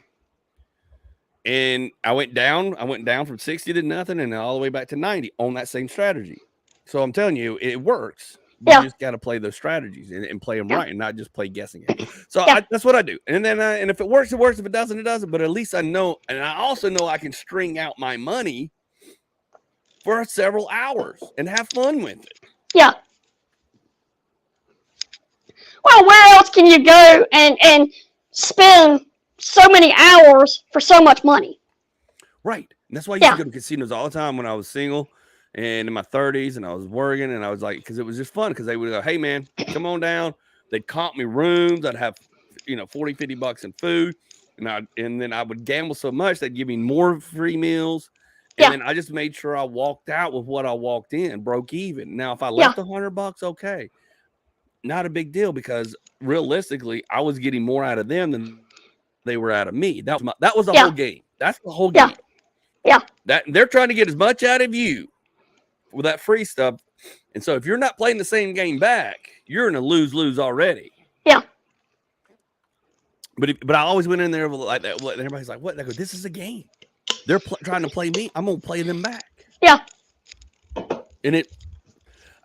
Speaker 1: And I went down from 60 to nothing and all the way back to 90 on that same strategy. So I'm telling you, it works. You just got to play those strategies and play them right and not just play guessing it. So that's what I do. And then and if it works, it works. If it doesn't, it doesn't. But at least I know. And I also know I can string out my money for several hours and have fun with it.
Speaker 2: Yeah. Well, where else can you go and spend so many hours for so much money?
Speaker 1: Right. And that's why I used to go to casinos all the time when I was single and in my 30s and I was working, and I was like, because it was just fun, because they would go, hey man, come on down. They'd comp me rooms. I'd have, $40-50 in food. And then I would gamble so much they'd give me more free meals. And then I just made sure I walked out with what I walked in, broke even. Now, if I left $100, okay. Not a big deal, because realistically, I was getting more out of them than they were out of me. That was the whole game. That's the whole game.
Speaker 2: Yeah.
Speaker 1: That they're trying to get as much out of you with that free stuff. And so if you're not playing the same game back, you're in a lose-lose already.
Speaker 2: Yeah.
Speaker 1: But I always went in there like that. And everybody's like, what? I go, this is a game. They're trying to play me. I'm going to play them back.
Speaker 2: Yeah.
Speaker 1: And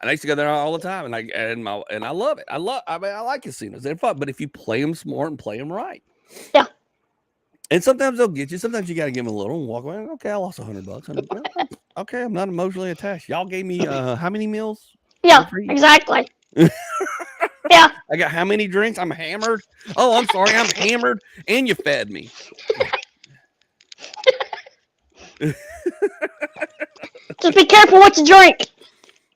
Speaker 1: I used to go there all the time, and I love it. I like casinos. They're fun, but if you play them smart and play them right.
Speaker 2: Yeah.
Speaker 1: And sometimes they'll get you. Sometimes you got to give them a little and walk away. Okay, I lost $100. Okay, I'm not emotionally attached. Y'all gave me how many meals?
Speaker 2: Yeah, exactly. Yeah.
Speaker 1: I got how many drinks? I'm hammered. Oh, I'm sorry, I'm hammered, and you fed me.
Speaker 2: Just be careful what you drink.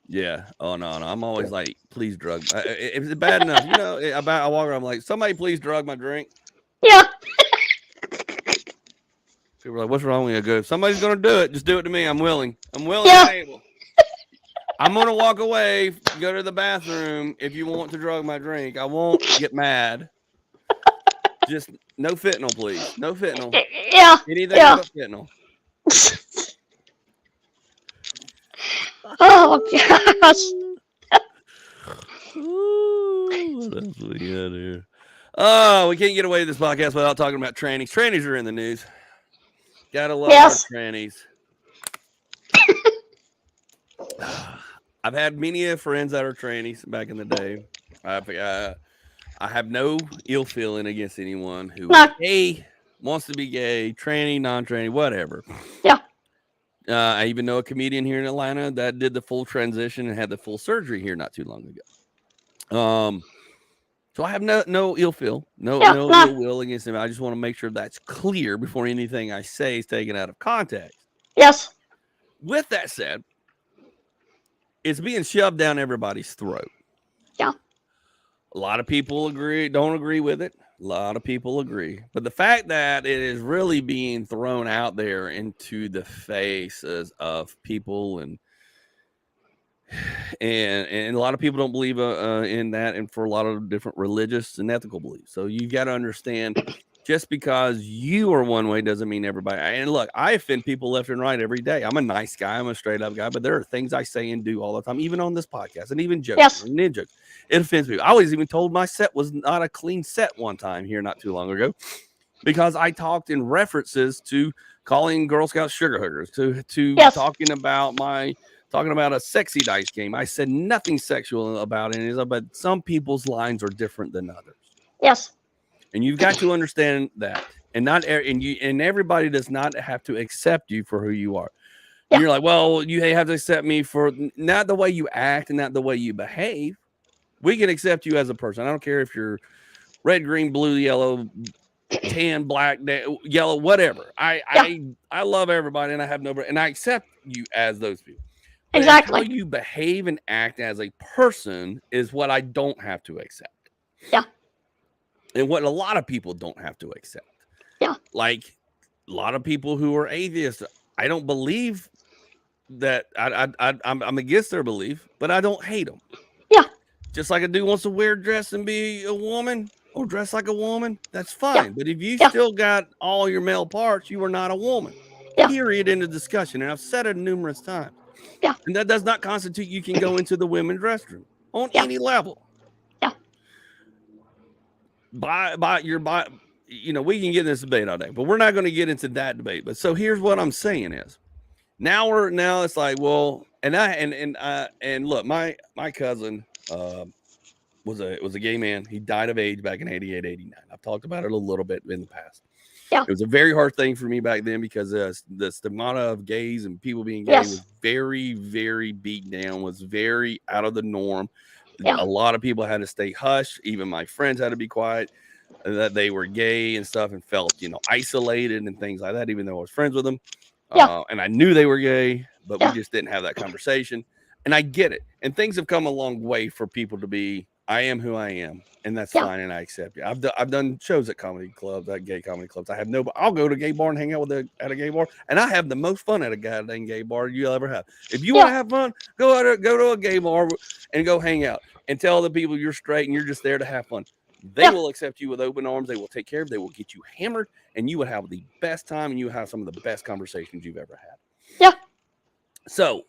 Speaker 1: Yeah. Oh no. I'm always like, please drug. If it's bad enough, I walk around, I'm like, somebody please drug my drink.
Speaker 2: Yeah.
Speaker 1: People are like, what's wrong with you? I go, if somebody's gonna do it, just do it to me. I'm willing. I'm willing
Speaker 2: and
Speaker 1: able. I'm gonna walk away, go to the bathroom if you want to drug my drink. I won't get mad. Just no fentanyl, please. No fentanyl.
Speaker 2: Yeah.
Speaker 1: Anything but fentanyl.
Speaker 2: Oh gosh.
Speaker 1: Ooh, what else we got here? Oh, we can't get away with this podcast without talking about trannies. Trannies are in the news. Gotta love our trannies. I've had many friends that are trannies back in the day. I have no ill feeling against anyone who wants to be gay, tranny, non-tranny, whatever.
Speaker 2: Yeah.
Speaker 1: I even know a comedian here in Atlanta that did the full transition and had the full surgery here not too long ago. So I have no ill feel, no ill will against him. I just want to make sure that's clear before anything I say is taken out of context.
Speaker 2: Yes.
Speaker 1: With that said, it's being shoved down everybody's throat.
Speaker 2: Yeah.
Speaker 1: A lot of people don't agree with it. A lot of people agree. But the fact that it is really being thrown out there into the faces of people and a lot of people don't believe in that, and for a lot of different religious and ethical beliefs. So you've got to understand, just because you are one way doesn't mean everybody. And look, I offend people left and right every day. I'm a nice guy. I'm a straight up guy, but there are things I say and do all the time, even on this podcast, and even jokes,
Speaker 2: Yes.
Speaker 1: and ninjas. It offends me. I was even told my set was not a clean set one time here not too long ago, because I talked in references to calling Girl Scouts sugar hookers, to
Speaker 2: Yes.
Speaker 1: talking about a sexy dice game. I said nothing sexual about it, but some people's lines are different than others.
Speaker 2: Yes.
Speaker 1: And you've got to understand that. And everybody does not have to accept you for who you are.
Speaker 2: Yeah.
Speaker 1: You're like, well, you have to accept me for not the way you act and not the way you behave. We can accept you as a person. I don't care if you're red, green, blue, yellow, tan, black, yellow, whatever. I love everybody, and I have and I accept you as those people. But
Speaker 2: exactly.
Speaker 1: how you behave and act as a person is what I don't have to accept.
Speaker 2: Yeah.
Speaker 1: And what a lot of people don't have to accept.
Speaker 2: Yeah.
Speaker 1: Like a lot of people who are atheists, I don't believe that. I'm against their belief, but I don't hate them.
Speaker 2: Yeah.
Speaker 1: Just like a dude wants to wear dress and be a woman or dress like a woman, that's fine.
Speaker 2: Yeah.
Speaker 1: But if you
Speaker 2: Yeah.
Speaker 1: still got all your male parts, you are not a woman.
Speaker 2: Yeah.
Speaker 1: Period. In the discussion. And I've said it numerous times.
Speaker 2: Yeah.
Speaker 1: And that does not constitute you can go into the women's restroom on any level.
Speaker 2: Yeah.
Speaker 1: We can get in this debate all day, but we're not going to get into that debate. But so here's what I'm saying is now it's like, well, and look, my cousin was a gay man. He died of AIDS back in 88, 89. I've talked about it a little bit in the past.
Speaker 2: Yeah.
Speaker 1: It was a very hard thing for me back then because the stigmata of gays and people being gay was very, very beat down, was very out of the norm.
Speaker 2: Yeah.
Speaker 1: A lot of people had to stay hush. Even my friends had to be quiet, that they were gay and stuff, and felt, isolated and things like that, even though I was friends with them. And I knew they were gay, but we just didn't have that conversation. And I get it. And things have come a long way for people to be, I am who I am, and that's fine, and I accept you. I've done shows at comedy clubs, at gay comedy clubs. I'll go to a gay bar and hang out at a gay bar, and I have the most fun at a goddamn gay bar you'll ever have. If you want to have fun, go to a gay bar and go hang out and tell the people you're straight and you're just there to have fun. They will accept you with open arms. They will take care of you. They will get you hammered, and you will have the best time, and you will have some of the best conversations you've ever had.
Speaker 2: Yeah.
Speaker 1: So,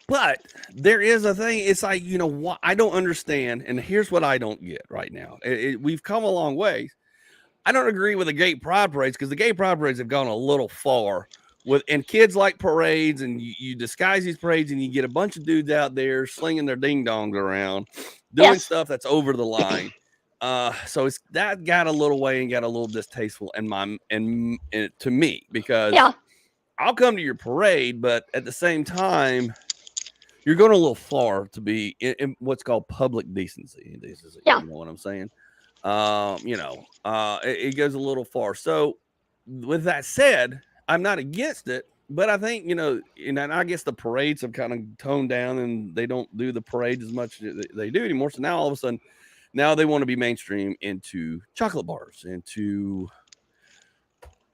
Speaker 1: but there is a thing. It's like, what I don't understand, and here's what I don't get right now. We've come a long way. I don't agree with the gay pride parades, because the gay pride parades have gone a little far. And kids like parades, and you disguise these parades, and you get a bunch of dudes out there slinging their ding dongs around, doing stuff that's over the line. So that got a little way and got a little distasteful and to me, because I'll come to your parade, but at the same time, you're going a little far to be in what's called public decency. You know what I'm saying? It goes a little far. So with that said, I'm not against it, but I think, and I guess the parades have kind of toned down, and they don't do the parades as much as they do anymore. So now all of a sudden, now they want to be mainstream into chocolate bars, into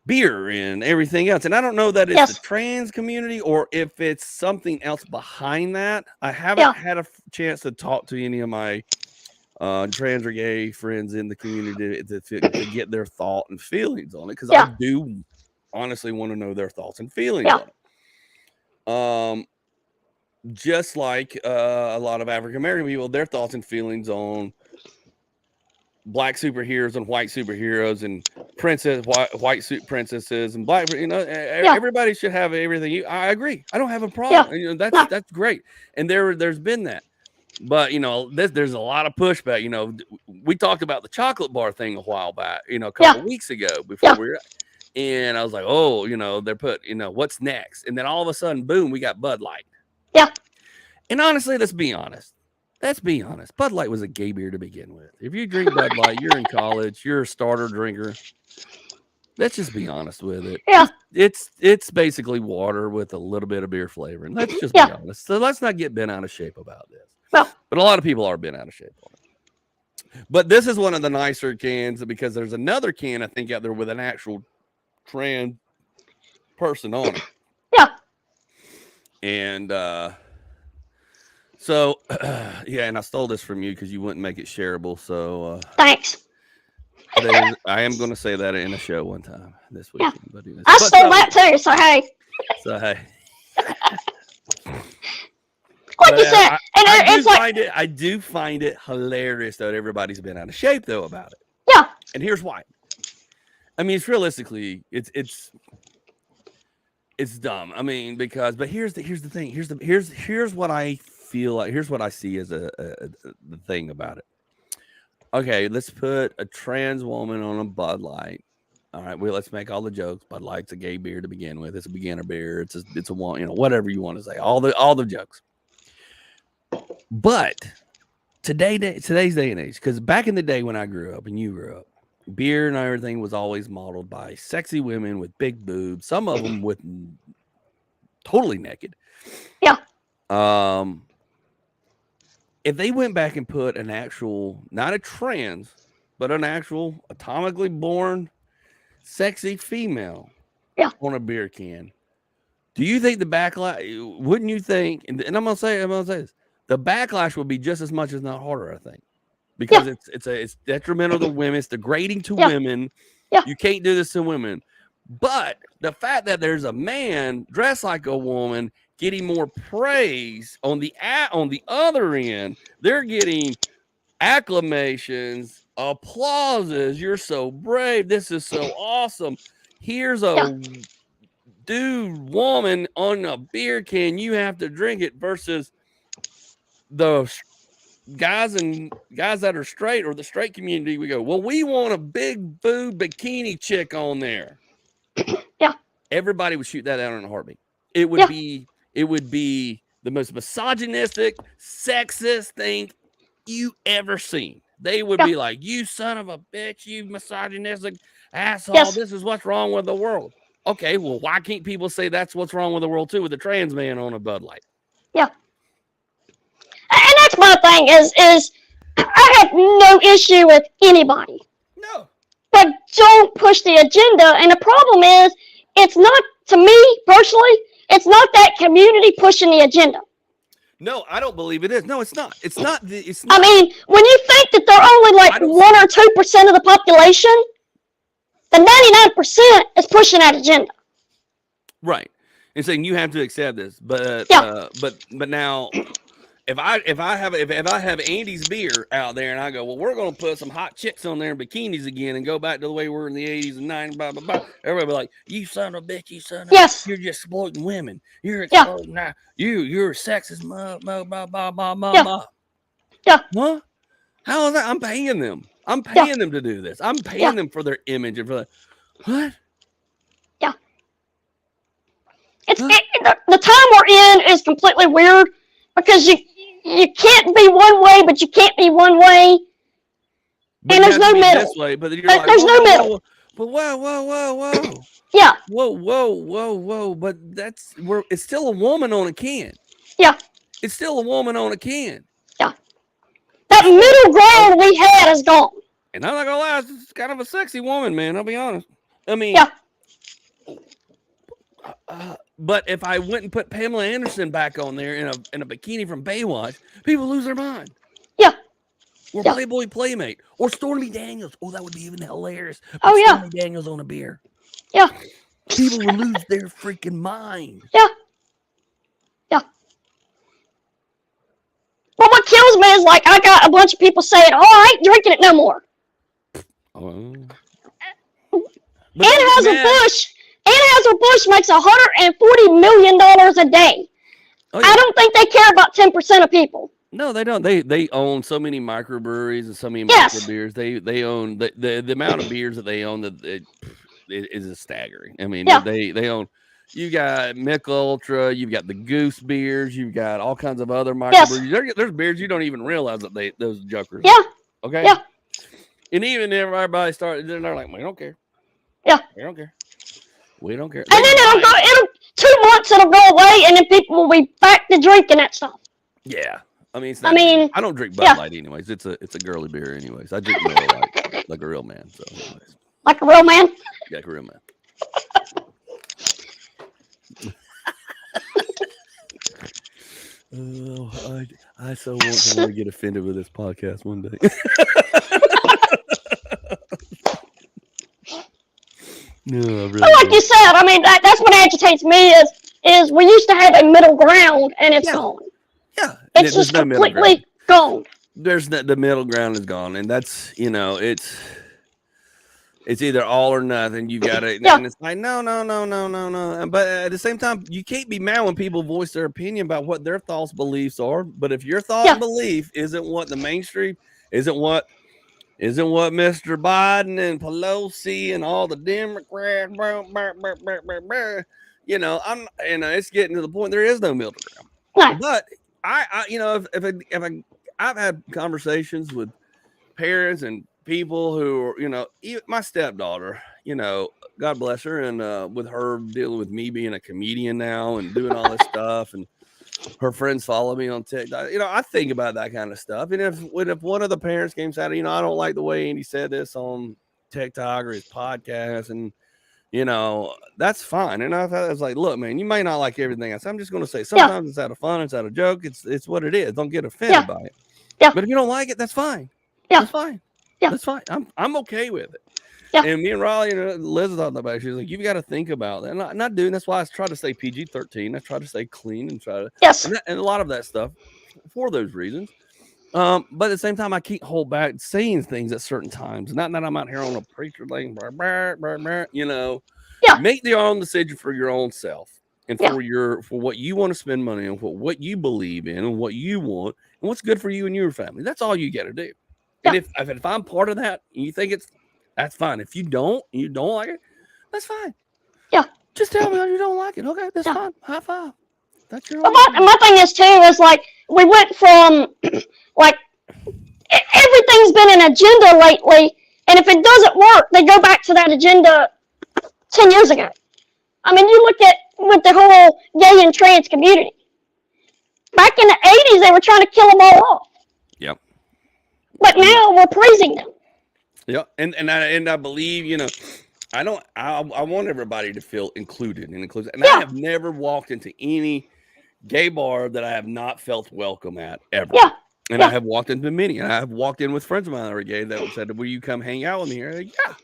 Speaker 1: beer and everything else. And I don't know that it's the trans community or if it's something else behind that. I haven't had a chance to talk to any of my trans or gay friends in the community to get their thought and feelings on it, because I do honestly want to know their thoughts and feelings on it. Just like a lot of African American people, their thoughts and feelings on black superheroes and white superheroes and white suit princesses and black, everybody should have everything. I agree. I don't have a problem. That's great. And there's been that, but there's a lot of pushback. We talked about the chocolate bar thing a while back, a couple weeks ago before we were, and I was like, oh, they're put, what's next? And then all of a sudden, boom, we got Bud Light. Yeah. And honestly, let's be honest. Bud Light was a gay beer to begin with. If you drink Bud Light, you're in college, you're a starter drinker. Let's just be honest with it.
Speaker 2: Yeah.
Speaker 1: It's basically water with a little bit of beer flavoring. Let's just be
Speaker 2: Yeah.
Speaker 1: honest. So let's not get bent out of shape about this.
Speaker 2: Well,
Speaker 1: But a lot of people are bent out of shape on it. But this is one of the nicer cans because there's another can I think out there with an actual trans person on it.
Speaker 2: yeah.
Speaker 1: And so yeah, and I stole this from you because you wouldn't make it shareable. So
Speaker 2: Thanks.
Speaker 1: I am going to say that in a show one time this week.
Speaker 2: Yeah. I stole that too. So hey.
Speaker 1: So hey.
Speaker 2: Like you said,
Speaker 1: I do find it hilarious that everybody's been out of shape though about it.
Speaker 2: Yeah.
Speaker 1: And here's why. I mean, it's realistically, it's dumb. I mean, but here's the thing. Here's what I feel like. Here's what I see as the thing about it. Okay, let's put a trans woman on a Bud Light. All right, well, let's make all the jokes. Bud Light's a gay beer to begin with. It's a beginner beer. It's a one, whatever you want to say. All the jokes. But today's day and age, because back in the day when I grew up and you grew up, beer and everything was always modeled by sexy women with big boobs. Some of them with totally naked.
Speaker 2: Yeah.
Speaker 1: If they went back and put an actual, not a trans, but an actual atomically born sexy female on a beer can, do you think the backlash, wouldn't you think, and I'm going to say this, the backlash would be just as much as not harder, I think, because it's detrimental to women. It's degrading to women.
Speaker 2: Yeah.
Speaker 1: You can't do this to women. But the fact that there's a man dressed like a woman getting more praise on the other end, they're getting acclamations, applauses. You're so brave. This is so awesome. Here's a woman on a beer can. You have to drink it versus the guys that are straight or the straight community. We go, well, we want a big boob bikini chick on there.
Speaker 2: Yeah.
Speaker 1: Everybody would shoot that out in a heartbeat. It would be the most misogynistic, sexist thing you ever seen. They would be like, you son of a bitch, you misogynistic asshole.
Speaker 2: Yes.
Speaker 1: This is what's wrong with the world. Okay, well, why can't people say that's what's wrong with the world too with a trans man on a Bud Light?
Speaker 2: Yeah. And that's my thing is I have no issue with anybody.
Speaker 1: No.
Speaker 2: But don't push the agenda. And the problem is, it's not, to me personally, it's not that community pushing the agenda.
Speaker 1: No, I don't believe it is. No, it's not. It's not.
Speaker 2: I mean, when you think that they're only like 1 or 2% of the population, the 99% is pushing that agenda.
Speaker 1: Right. And saying you have to accept this. But but now if I have Andy's beer out there and I go, well, we're going to put some hot chicks on there in bikinis again and go back to the way we were in the 80s and 90s, blah, blah, blah. Everybody be like, you son of a bitch, you son of a bitch. You're just exploiting women. You're exploiting now. You're sexist, blah, blah, blah, blah, blah.
Speaker 2: Yeah.
Speaker 1: What? How is that? I'm paying them. I'm paying them to do this. I'm paying them for their image and for that. What?
Speaker 2: Yeah. It's the time we're in is completely weird because you can't be one way, but you can't be one way.
Speaker 1: But
Speaker 2: and there's no middle.
Speaker 1: This way, but you're like,
Speaker 2: there's no middle.
Speaker 1: But whoa.
Speaker 2: Yeah.
Speaker 1: Whoa. But it's still a woman on a can.
Speaker 2: Yeah.
Speaker 1: It's still a woman on a can.
Speaker 2: Yeah. That middle ground we had is gone.
Speaker 1: And I'm not gonna lie, it's kind of a sexy woman, man. I'll be honest. I mean, but if I went and put Pamela Anderson back on there in a bikini from Baywatch, people lose their mind.
Speaker 2: Yeah.
Speaker 1: Or Playboy Playmate. Or Stormy Daniels. Oh, that would be even hilarious. Stormy Daniels on a beer.
Speaker 2: Yeah.
Speaker 1: People would lose their freaking mind.
Speaker 2: Yeah. Yeah. But what kills me is like I got a bunch of people saying, "Oh, I ain't drinking it no more."
Speaker 1: Oh.
Speaker 2: Anheuser-Busch makes $140 million a day. Oh, yeah. I don't think they care about 10% of people.
Speaker 1: No, they don't. They own so many microbreweries and so many micro beers. They own the amount of beers that they own that it is staggering. I mean, they own. You got Mick Ultra, you've got the Goose beers, you've got all kinds of other microbreweries. There's beers you don't even realize that those jokers.
Speaker 2: Yeah.
Speaker 1: Okay.
Speaker 2: Yeah.
Speaker 1: And even if everybody started, they're like, we don't care.
Speaker 2: Yeah.
Speaker 1: We don't care. We don't care.
Speaker 2: And then it'll 2 months it'll go away, and then people will be back to drinking that stuff.
Speaker 1: Yeah. I mean, I don't drink Bud Light anyways. It's a girly beer anyways. I drink Miller Lite like a real man. So anyways.
Speaker 2: Like a real man?
Speaker 1: Yeah, like a real man. Oh, I so want someone to get offended with this podcast one day. No, really
Speaker 2: but like you said, I mean, that's what agitates me is we used to have a middle ground, and it's gone.
Speaker 1: Yeah,
Speaker 2: it's just completely gone.
Speaker 1: There's the middle ground is gone, and that's it's either all or nothing. You got it, and it's like no. But at the same time, you can't be mad when people voice their opinion about what their thoughts, beliefs are. But if your thought and belief isn't what the mainstream, isn't what Mr. Biden and Pelosi and all the Democrats, it's getting to the point there is no middle ground.
Speaker 2: Right.
Speaker 1: But I've had conversations with parents and people who are, even my stepdaughter, God bless her, and with her dealing with me being a comedian now and doing all this stuff, and her friends follow me on TikTok. I think about that kind of stuff. And if one of the parents came out, I don't like the way Andy said this on TikTok or his podcast, and that's fine. And I was like, look, man, you may not like everything I say. I'm just going to say sometimes it's out of fun, it's out of joke. It's what it is. Don't get offended by it.
Speaker 2: Yeah.
Speaker 1: But if you don't like it, that's fine.
Speaker 2: Yeah.
Speaker 1: That's fine.
Speaker 2: Yeah.
Speaker 1: That's fine. I'm okay with it.
Speaker 2: Yeah.
Speaker 1: And me and Raleigh, Liz was talking about it. She's like, you've got to think about that. And not doing that's why I try to stay PG-13. I try to stay clean and try to and a lot of that stuff for those reasons. But at the same time, I can't hold back saying things at certain times. Not that I'm out here on a preacher thing, Make your own decision for your own self and for what you want to spend money on, for what you believe in and what you want and what's good for you and your family. That's all you got to do. And if I'm part of that and you think that's fine. If you don't like it, that's fine. Yeah. Just tell me you don't like it. Okay, that's fine. High five. That's your own.
Speaker 2: My thing is too is like we went from like everything's been an agenda lately, and if it doesn't work, they go back to that agenda 10 years ago. I mean, you look at with the whole gay and trans community. Back in the 80s, they were trying to kill them all off. Yep. But now we're praising them.
Speaker 1: Yeah, and I believe, I want everybody to feel included and inclusive. And I have never walked into any gay bar that I have not felt welcome at ever. Yeah. And I have walked into many, and I have walked in with friends of mine that were gay that said, will you come hang out with me here? Like, yeah.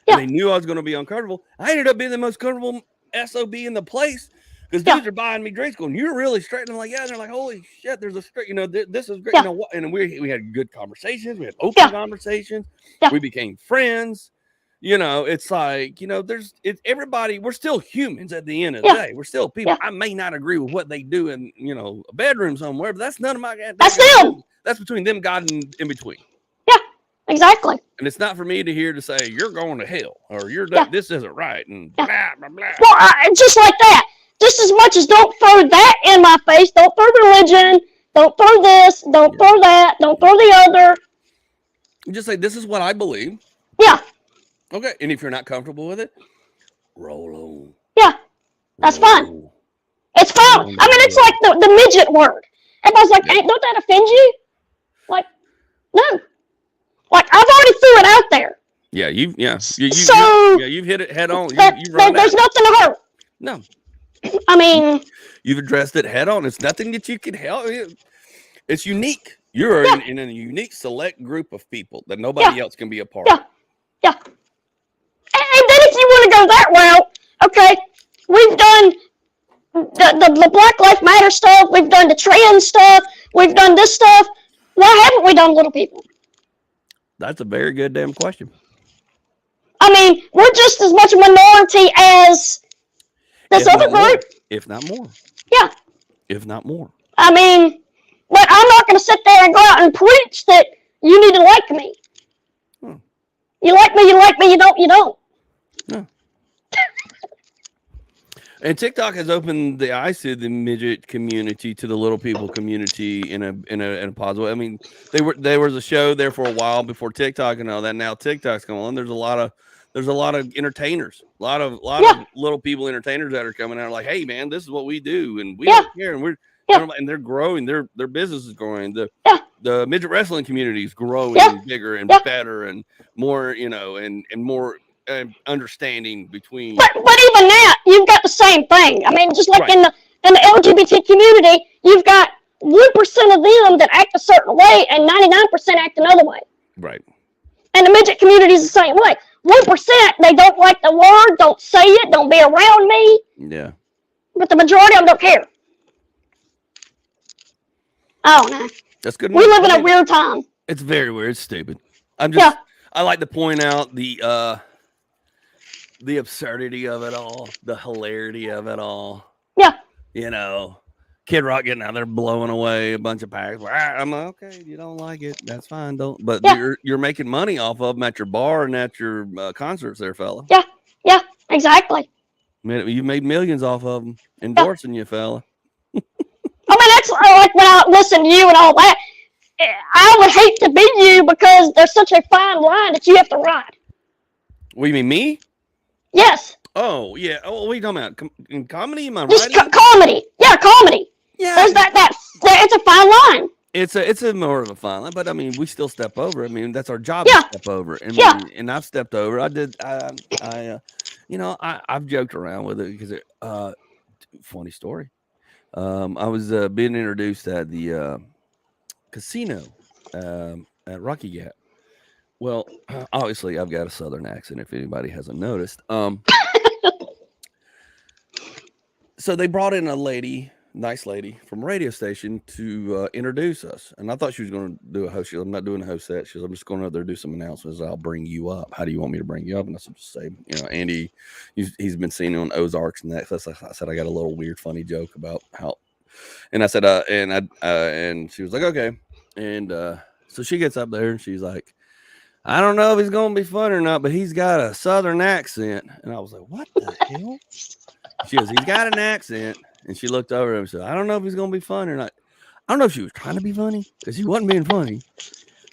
Speaker 1: And they knew I was going to be uncomfortable. I ended up being the most comfortable SOB in the place because dudes are buying me drinks going, you're really straight. And I'm like, yeah. And they're like, holy shit, there's a straight, this is great. And we had good conversations. We had open conversations. Yeah. We became friends. It's like, everybody, we're still humans at the end of the day. We're still people. I may not agree with what they do in, a bedroom somewhere, but that's none of my,
Speaker 2: that's them.
Speaker 1: That's between them, God, and in between.
Speaker 2: Yeah, exactly.
Speaker 1: And it's not for me to hear to say, you're going to hell or this isn't right. And blah, blah, blah.
Speaker 2: Well, just like that. Just as much as don't throw that in my face. Don't throw religion. Don't throw this. Don't throw that. Don't throw the other.
Speaker 1: You just say, this is what I believe.
Speaker 2: Yeah.
Speaker 1: Okay. And if you're not comfortable with it, roll on.
Speaker 2: Yeah. That's fine. It's fine. I mean, it's like the midget word. Everybody's like, hey, don't that offend you? Like, no. Like, I've already threw it out there.
Speaker 1: Yeah, you've hit it head on.
Speaker 2: There's nothing to hurt.
Speaker 1: No.
Speaker 2: I mean,
Speaker 1: you've addressed it head on. It's nothing that you can help. It's unique. You're in a unique select group of people that nobody else can be a part of.
Speaker 2: Yeah. And then if you want to go that route, okay, we've done the Black Lives Matter stuff. We've done the trans stuff. We've done this stuff. Why haven't we done little people?
Speaker 1: That's a very good damn question.
Speaker 2: I mean, we're just as much a minority as this other group.
Speaker 1: If not more.
Speaker 2: Yeah.
Speaker 1: If not more.
Speaker 2: I mean, but I'm not going to sit there and go out and preach that you need to like me. You like me, you don't, you don't.
Speaker 1: No. And TikTok has opened the eyes to the midget community, to the little people community in a positive way. I mean, there was a show there for a while before TikTok and all that. Now TikTok's going on. There's a lot there's a lot of entertainers, a lot of little people entertainers that are coming out like, hey man, this is what we do, and we don't care, and and they're growing, their business is growing. The midget wrestling community is growing bigger and better and more, and more understanding between.
Speaker 2: But even that, you've got the same thing. I mean, just like in the LGBT community, you've got 1% of them that act a certain way and 99% act another way.
Speaker 1: Right.
Speaker 2: And the midget community is the same way. 1%, they don't like the word, don't say it, don't be around me.
Speaker 1: Yeah.
Speaker 2: But the majority of them don't care. I don't know.
Speaker 1: That's good.
Speaker 2: We live in a weird time.
Speaker 1: It's very weird. It's stupid. I like to point out the absurdity of it all, the hilarity of it all.
Speaker 2: Yeah.
Speaker 1: Kid Rock getting out there blowing away a bunch of packs. I'm like, okay, you don't like it, that's fine. Don't. But you're making money off of them at your bar and at your concerts, there, fella.
Speaker 2: Yeah, exactly.
Speaker 1: You made millions off of them endorsing you, fella.
Speaker 2: I mean, that's like when I listen to you and all that. I would hate to be you because there's such a fine line that you have to ride.
Speaker 1: What, you mean me?
Speaker 2: Yes.
Speaker 1: Oh, yeah. Oh, what are you talking about? In comedy? Am I
Speaker 2: just
Speaker 1: right?
Speaker 2: Comedy. Yeah, comedy.
Speaker 1: Yeah.
Speaker 2: There's it's a fine line.
Speaker 1: It's a more of a fine line, but I mean, we still step over. I mean, that's our job to step over. And and I've stepped over. I've joked around with it because funny story. I was being introduced at the casino at Rocky Gap. Well, obviously, I've got a Southern accent. If anybody hasn't noticed, so they brought in a nice lady from a radio station to introduce us, and I thought she was going to do a host. She goes, I'm not doing a host set. She goes, I'm just going out there to do some announcements. I'll bring you up. How do you want me to bring you up? And I said, just say, Andy, he's been seen on Ozarks and that. So I said, I got a little weird, funny joke about how, and I said, and she was like, okay, and so she gets up there and she's like, I don't know if he's going to be fun or not, but he's got a Southern accent. And I was like, what the hell? She goes, he's got an accent. And she looked over and said, I don't know if he's going to be fun or not. I don't know if she was trying to be funny because he wasn't being funny.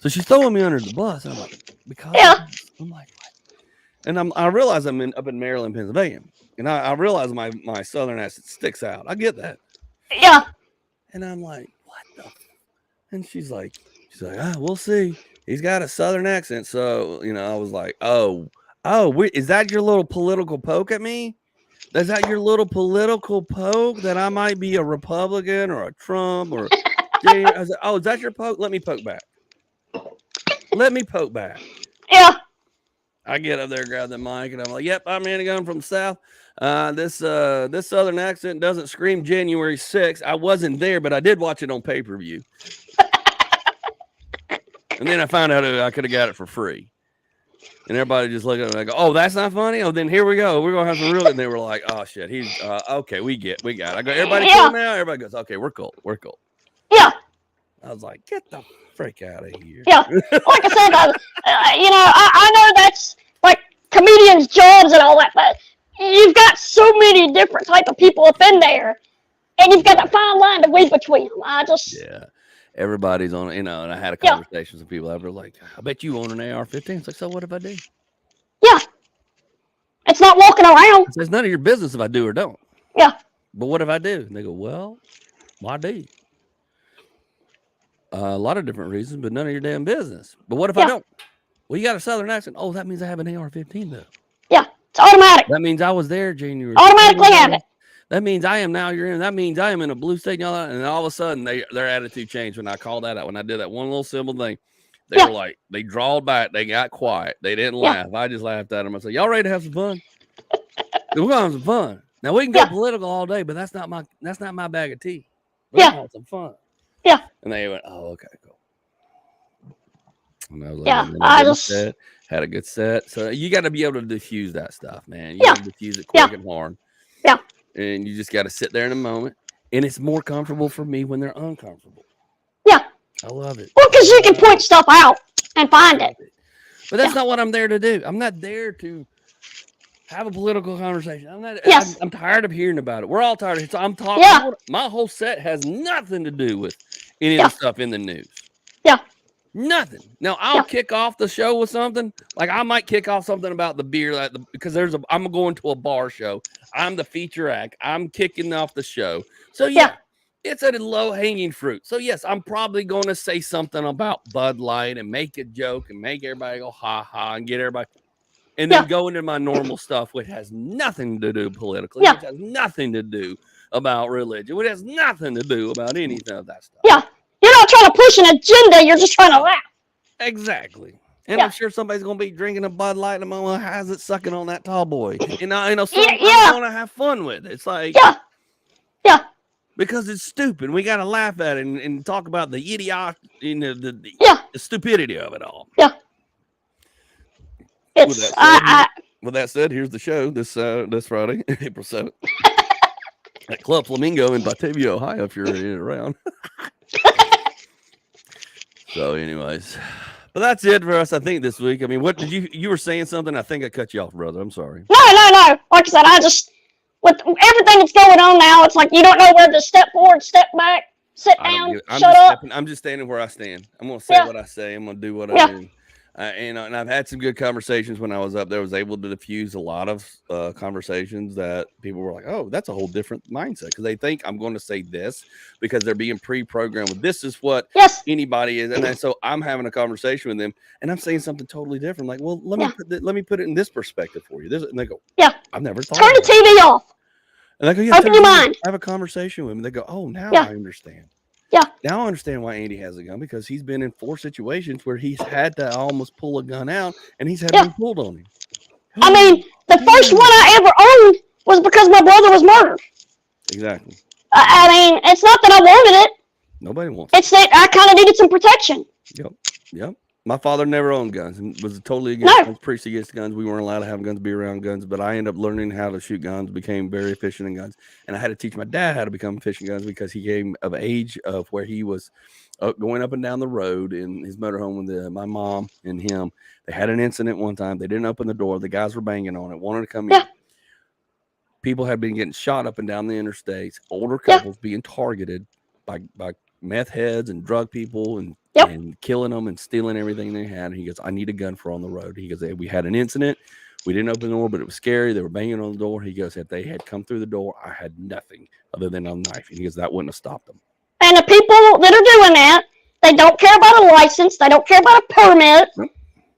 Speaker 1: So she's throwing me under the bus. And I'm like, I'm like, what? And I realize I'm up in Maryland, Pennsylvania. And I realize my Southern accent sticks out. I get that.
Speaker 2: Yeah.
Speaker 1: And I'm like, what the? And she's like, we'll see. He's got a Southern accent. So, I was like, is that your little political poke at me? Is that your little political poke that I might be a Republican or a Trump or? I said, is that your poke? Let me poke back.
Speaker 2: Yeah.
Speaker 1: I get up there, grab the mic, and I'm like, yep, I'm Andy Gunnin from the South. This Southern accent doesn't scream January 6th. I wasn't there, but I did watch it on pay-per-view. And then I found out I could have got it for free. And everybody just looked at me and I go, oh, that's not funny? Oh, then here we go. We're going to have some real. And they were like, oh, shit. He's okay. We got it. I go, everybody cool now? Everybody goes, okay, we're cool.
Speaker 2: Yeah.
Speaker 1: I was like, get the freak out of here.
Speaker 2: Yeah. Like I said, I know that's like comedians' jobs and all that, but you've got so many different type of people up in there, and you've got that fine line to weave between them.
Speaker 1: Yeah. Everybody's on, and I had a conversation with people that were like, I bet you own an AR-15. It's like, so what if I do?
Speaker 2: Yeah. It's not walking around.
Speaker 1: It's none of your business if I do or don't.
Speaker 2: Yeah.
Speaker 1: But what if I do? And they go, well, why do you? A lot of different reasons, but none of your damn business. But what if I don't? Well, you got a Southern accent. Oh, that means I have an AR-15 though.
Speaker 2: Yeah. It's automatic.
Speaker 1: That means I was there January.
Speaker 2: Automatically have it.
Speaker 1: That means I am now. That means I am in a blue state. And all of a sudden, their attitude changed when I called that out. When I did that one little simple thing, they were like, they drawled back. They got quiet. They didn't laugh. I just laughed at them. I said, "Y'all ready to have some fun? We're gonna have some fun. Now we can go political all day, but that's not my bag of tea. We're gonna have some fun."
Speaker 2: Yeah.
Speaker 1: And they went, "Oh, okay, cool." And I was like, had a good set. So you got to be able to diffuse that stuff, man. You got to diffuse it quick and hard.
Speaker 2: Yeah.
Speaker 1: And you just got to sit there in a moment. And it's more comfortable for me when they're uncomfortable.
Speaker 2: Yeah.
Speaker 1: I love it.
Speaker 2: Well, because you can point stuff out and find it.
Speaker 1: But that's not what I'm there to do. I'm not there to have a political conversation. I'm tired of hearing about it. We're all tired of it. So I'm talking. Yeah. My whole set has nothing to do with any of the stuff in the news.
Speaker 2: Yeah.
Speaker 1: Nothing. Now I'll kick off the show with something. Like I might kick off something about the beer, because I'm going to a bar show. I'm the feature act. I'm kicking off the show. So yeah. It's a low hanging fruit. So yes, I'm probably going to say something about Bud Light and make a joke and make everybody go ha ha and get everybody, and then go into my normal stuff, which has nothing to do politically, which has nothing to do about religion, which has nothing to do about anything of that stuff.
Speaker 2: Yeah, you're not trying to push an agenda. You're just trying to laugh.
Speaker 1: Exactly. And I'm sure somebody's going to be drinking a Bud Light and well, how's it sucking on that tall boy? And I know somebody's going to have fun with it. It's like
Speaker 2: yeah.
Speaker 1: Because it's stupid. We got to laugh at it and talk about the idiot, the stupidity of it all.
Speaker 2: Yeah.
Speaker 1: With that said, here's the show this Friday, April 7th, at Club Flamingo in Batavia, Ohio, if you're around. So, anyways, but that's it for us, I think, this week. I mean, what did you were saying something? I think I cut you off, brother. I'm sorry.
Speaker 2: No. Like I said, with everything that's going on now, it's like you don't know where to step forward, step back, sit down, shut up.
Speaker 1: I'm just standing where I stand. I'm going to say what I say. I'm going to do what I do. And I've had some good conversations when I was up there. I was able to diffuse a lot of conversations that people were like, oh, that's a whole different mindset. Because they think I'm going to say this because they're being pre-programmed with this is what anybody is. And so I'm having a conversation with them and I'm saying something totally different. Like, well, let me put it in this perspective for you. And they go, I've never thought
Speaker 2: Turn the TV off.
Speaker 1: And I go,
Speaker 2: open your mind.
Speaker 1: Have a conversation with them. They go, oh, now I understand.
Speaker 2: Yeah.
Speaker 1: Now I understand why Andy has a gun, because he's been in 4 situations where he's had to almost pull a gun out and he's had one pulled on him.
Speaker 2: I mean, the first one I ever owned was because my brother was murdered.
Speaker 1: Exactly.
Speaker 2: I mean, it's not that I wanted it.
Speaker 1: Nobody wants it.
Speaker 2: It's that I kind of needed some protection.
Speaker 1: Yep. My father never owned guns and was totally against guns, preached against guns. We weren't allowed to have guns, be around guns, but I ended up learning how to shoot guns, became very efficient in guns. And I had to teach my dad how to become efficient in guns because he came of age of where he was going up and down the road in his motorhome with my mom and him. They had an incident one time. They didn't open the door. The guys were banging on it, wanted to come in. People had been getting shot up and down the interstates, older couples being targeted by meth heads and drug people and killing them and stealing everything they had. And he goes, I need a gun for on the road. He goes, we had an incident. We didn't open the door, but it was scary. They were banging on the door. He goes, if they had come through the door, I had nothing other than a knife. And he goes, that wouldn't have stopped them.
Speaker 2: And the people that are doing that, they don't care about a license. They don't care about a permit. Nope.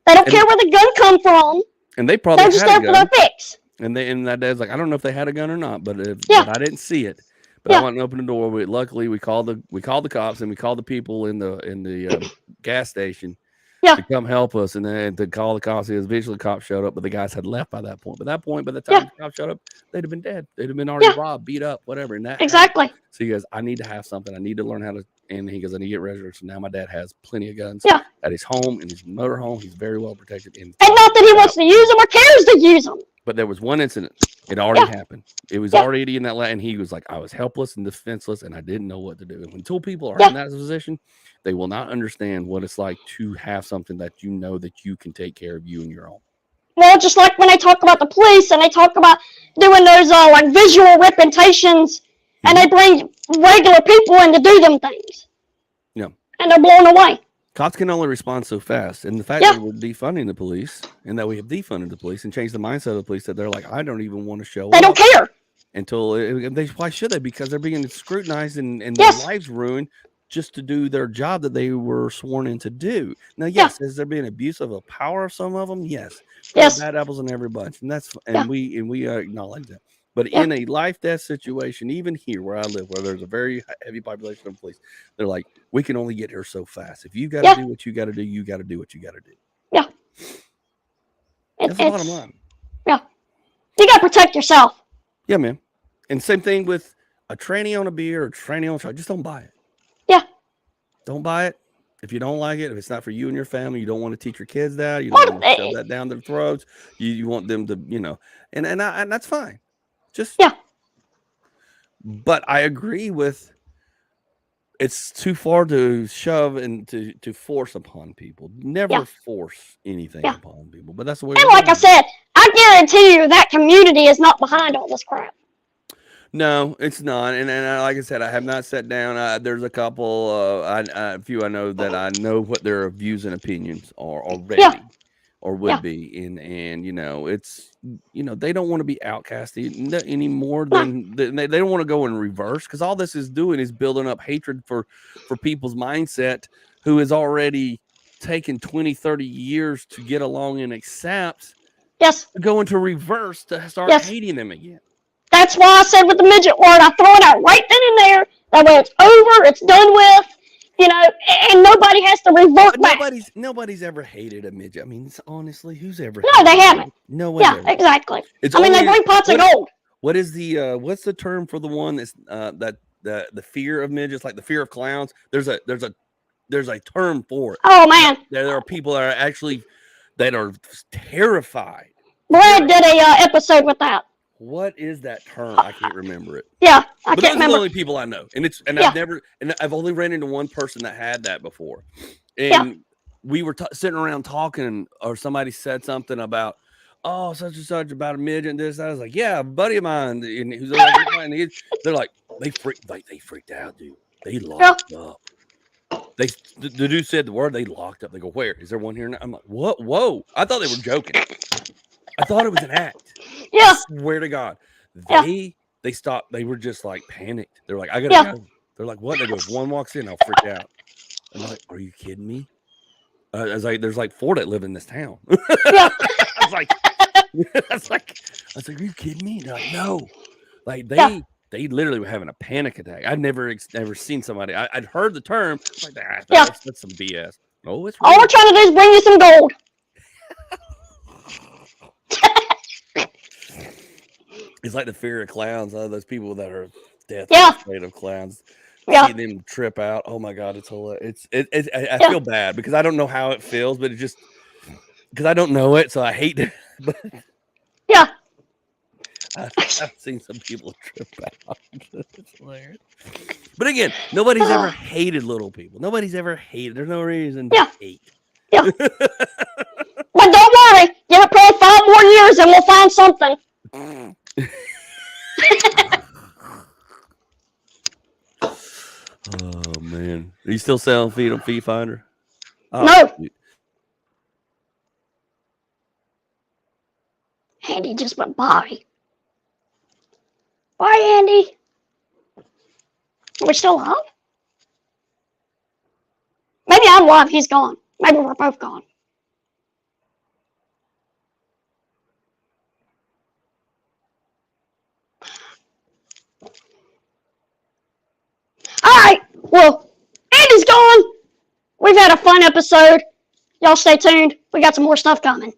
Speaker 2: They don't care where the gun come from.
Speaker 1: And they probably
Speaker 2: they're just there for their fix.
Speaker 1: And that dad's like, I don't know if they had a gun or not, but I didn't see it. But I went and opened the door. Luckily, we called the cops and we called the people in the gas station to come help us. And then to call the cops, eventually the cops showed up, but the guys had left by that point. By the time the cops showed up, they'd have been dead. They'd have been already robbed, beat up, whatever. And that
Speaker 2: exactly.
Speaker 1: So he goes, I need to have something. I need to learn how to. And he goes, I need to get registered. So now my dad has plenty of guns at his home, in his motor home. He's very well protected. And
Speaker 2: not that he wants to use them or cares to use them.
Speaker 1: But there was one incident. It already happened. It was already in that and he was like, I was helpless and defenseless and I didn't know what to do. And until people are in that position, they will not understand what it's like to have something that you know that you can take care of you and your own.
Speaker 2: Well, just like when they talk about the police and they talk about doing those like visual representations and they bring regular people in to do them things.
Speaker 1: Yeah.
Speaker 2: And they're blown away.
Speaker 1: Cops can only respond so fast. And the fact that we're defunding the police and that we have defunded the police and changed the mindset of the police that they're like, I don't even want to show up.
Speaker 2: They don't care.
Speaker 1: Until why should they? Because they're being scrutinized and their lives ruined just to do their job that they were sworn in to do. Now, is there being abuse of a power of some of them? Yes. Bad apples in every bunch. And we acknowledge that. But in a life-death situation, even here where I live, where there's a very heavy population of police, they're like, we can only get here so fast. If you got to do what you got to do, you got to do what you got to do.
Speaker 2: Yeah.
Speaker 1: That's the bottom line.
Speaker 2: Yeah. You got to protect yourself.
Speaker 1: Yeah, man. And same thing with a tranny on a beer or a tranny on a truck. Just don't buy it.
Speaker 2: Yeah.
Speaker 1: Don't buy it. If you don't like it, if it's not for you and your family, you don't want to teach your kids that. You don't want to shove that down their throats. You want them to, and that's fine. But I agree with it's too far to shove and to force upon people. Never force anything upon people. But that's the way.
Speaker 2: And like I said, I guarantee you that community is not behind all this crap.
Speaker 1: No, it's not. And like I said, I have not sat down. There's a couple, a few I know that I know what their views and opinions are already.
Speaker 2: Yeah.
Speaker 1: Or would be, and it's they don't want to be outcast any more than they don't want to go in reverse, because all this is doing is building up hatred for people's mindset who has already taken 20-30 years to get along and accept.
Speaker 2: Yes.
Speaker 1: Go into reverse to start hating them again.
Speaker 2: That's why I said with the midget word, I throw it out right then and there. That way it's over, it's done with. And nobody has to revert back.
Speaker 1: Nobody's ever hated a midget. I mean, honestly, who's ever?
Speaker 2: No, they haven't.
Speaker 1: No one.
Speaker 2: Yeah, exactly. They bring pots of gold.
Speaker 1: What is what's the term for the one that's the fear of midgets, like the fear of clowns? There's a term for it.
Speaker 2: Oh man,
Speaker 1: there are people that are terrified.
Speaker 2: Brad did a episode with that.
Speaker 1: What is that term? I can't remember it.
Speaker 2: Yeah, I
Speaker 1: but
Speaker 2: can't remember.
Speaker 1: Those are the only people I know, I've only ran into one person that had that before, and we were sitting around talking, or somebody said something about, oh, such and such about a midget and this. I was like, yeah, a buddy of mine, and who's they're like, they freaked out, dude. They locked up. The dude said the word. They locked up. They go, where is there one here? I'm like, what? Whoa! I thought they were joking. I thought it was an act.
Speaker 2: Yeah.
Speaker 1: I swear to God, they stopped. They were just like panicked. They're like, I gotta go. They're like, what? They go, if one walks in, I'll freak out. I'm like, are you kidding me? I was like, there's like 4 that live in this town.
Speaker 2: Yeah.
Speaker 1: I was like, are you kidding me? They're like, no. Like they literally were having a panic attack. I'd never seen somebody. I'd heard the term. Like, that's some BS. Oh, it's real.
Speaker 2: All we're trying to do is bring you some gold.
Speaker 1: It's like the fear of clowns. Those people that are afraid of clowns.
Speaker 2: Yeah.
Speaker 1: See them trip out. Oh my God, it's hilarious. I feel bad because I don't know how it feels, but it just because I don't know it, so I hate it. But
Speaker 2: yeah.
Speaker 1: I've seen some people trip out. It's hilarious. But again, nobody's ever hated little people. Nobody's ever hated. There's no reason to hate.
Speaker 2: Yeah. But don't worry. Give it probably 5 more years and we'll find something.
Speaker 1: Oh man, are you still selling feed on Feed Finder? Oh,
Speaker 2: no. Dude. Andy just went by. Bye, Andy. Are we still live? Maybe I'm live. He's gone. Maybe we're both gone. All right. Well, Andy's gone. We've had a fun episode. Y'all stay tuned. We got some more stuff coming.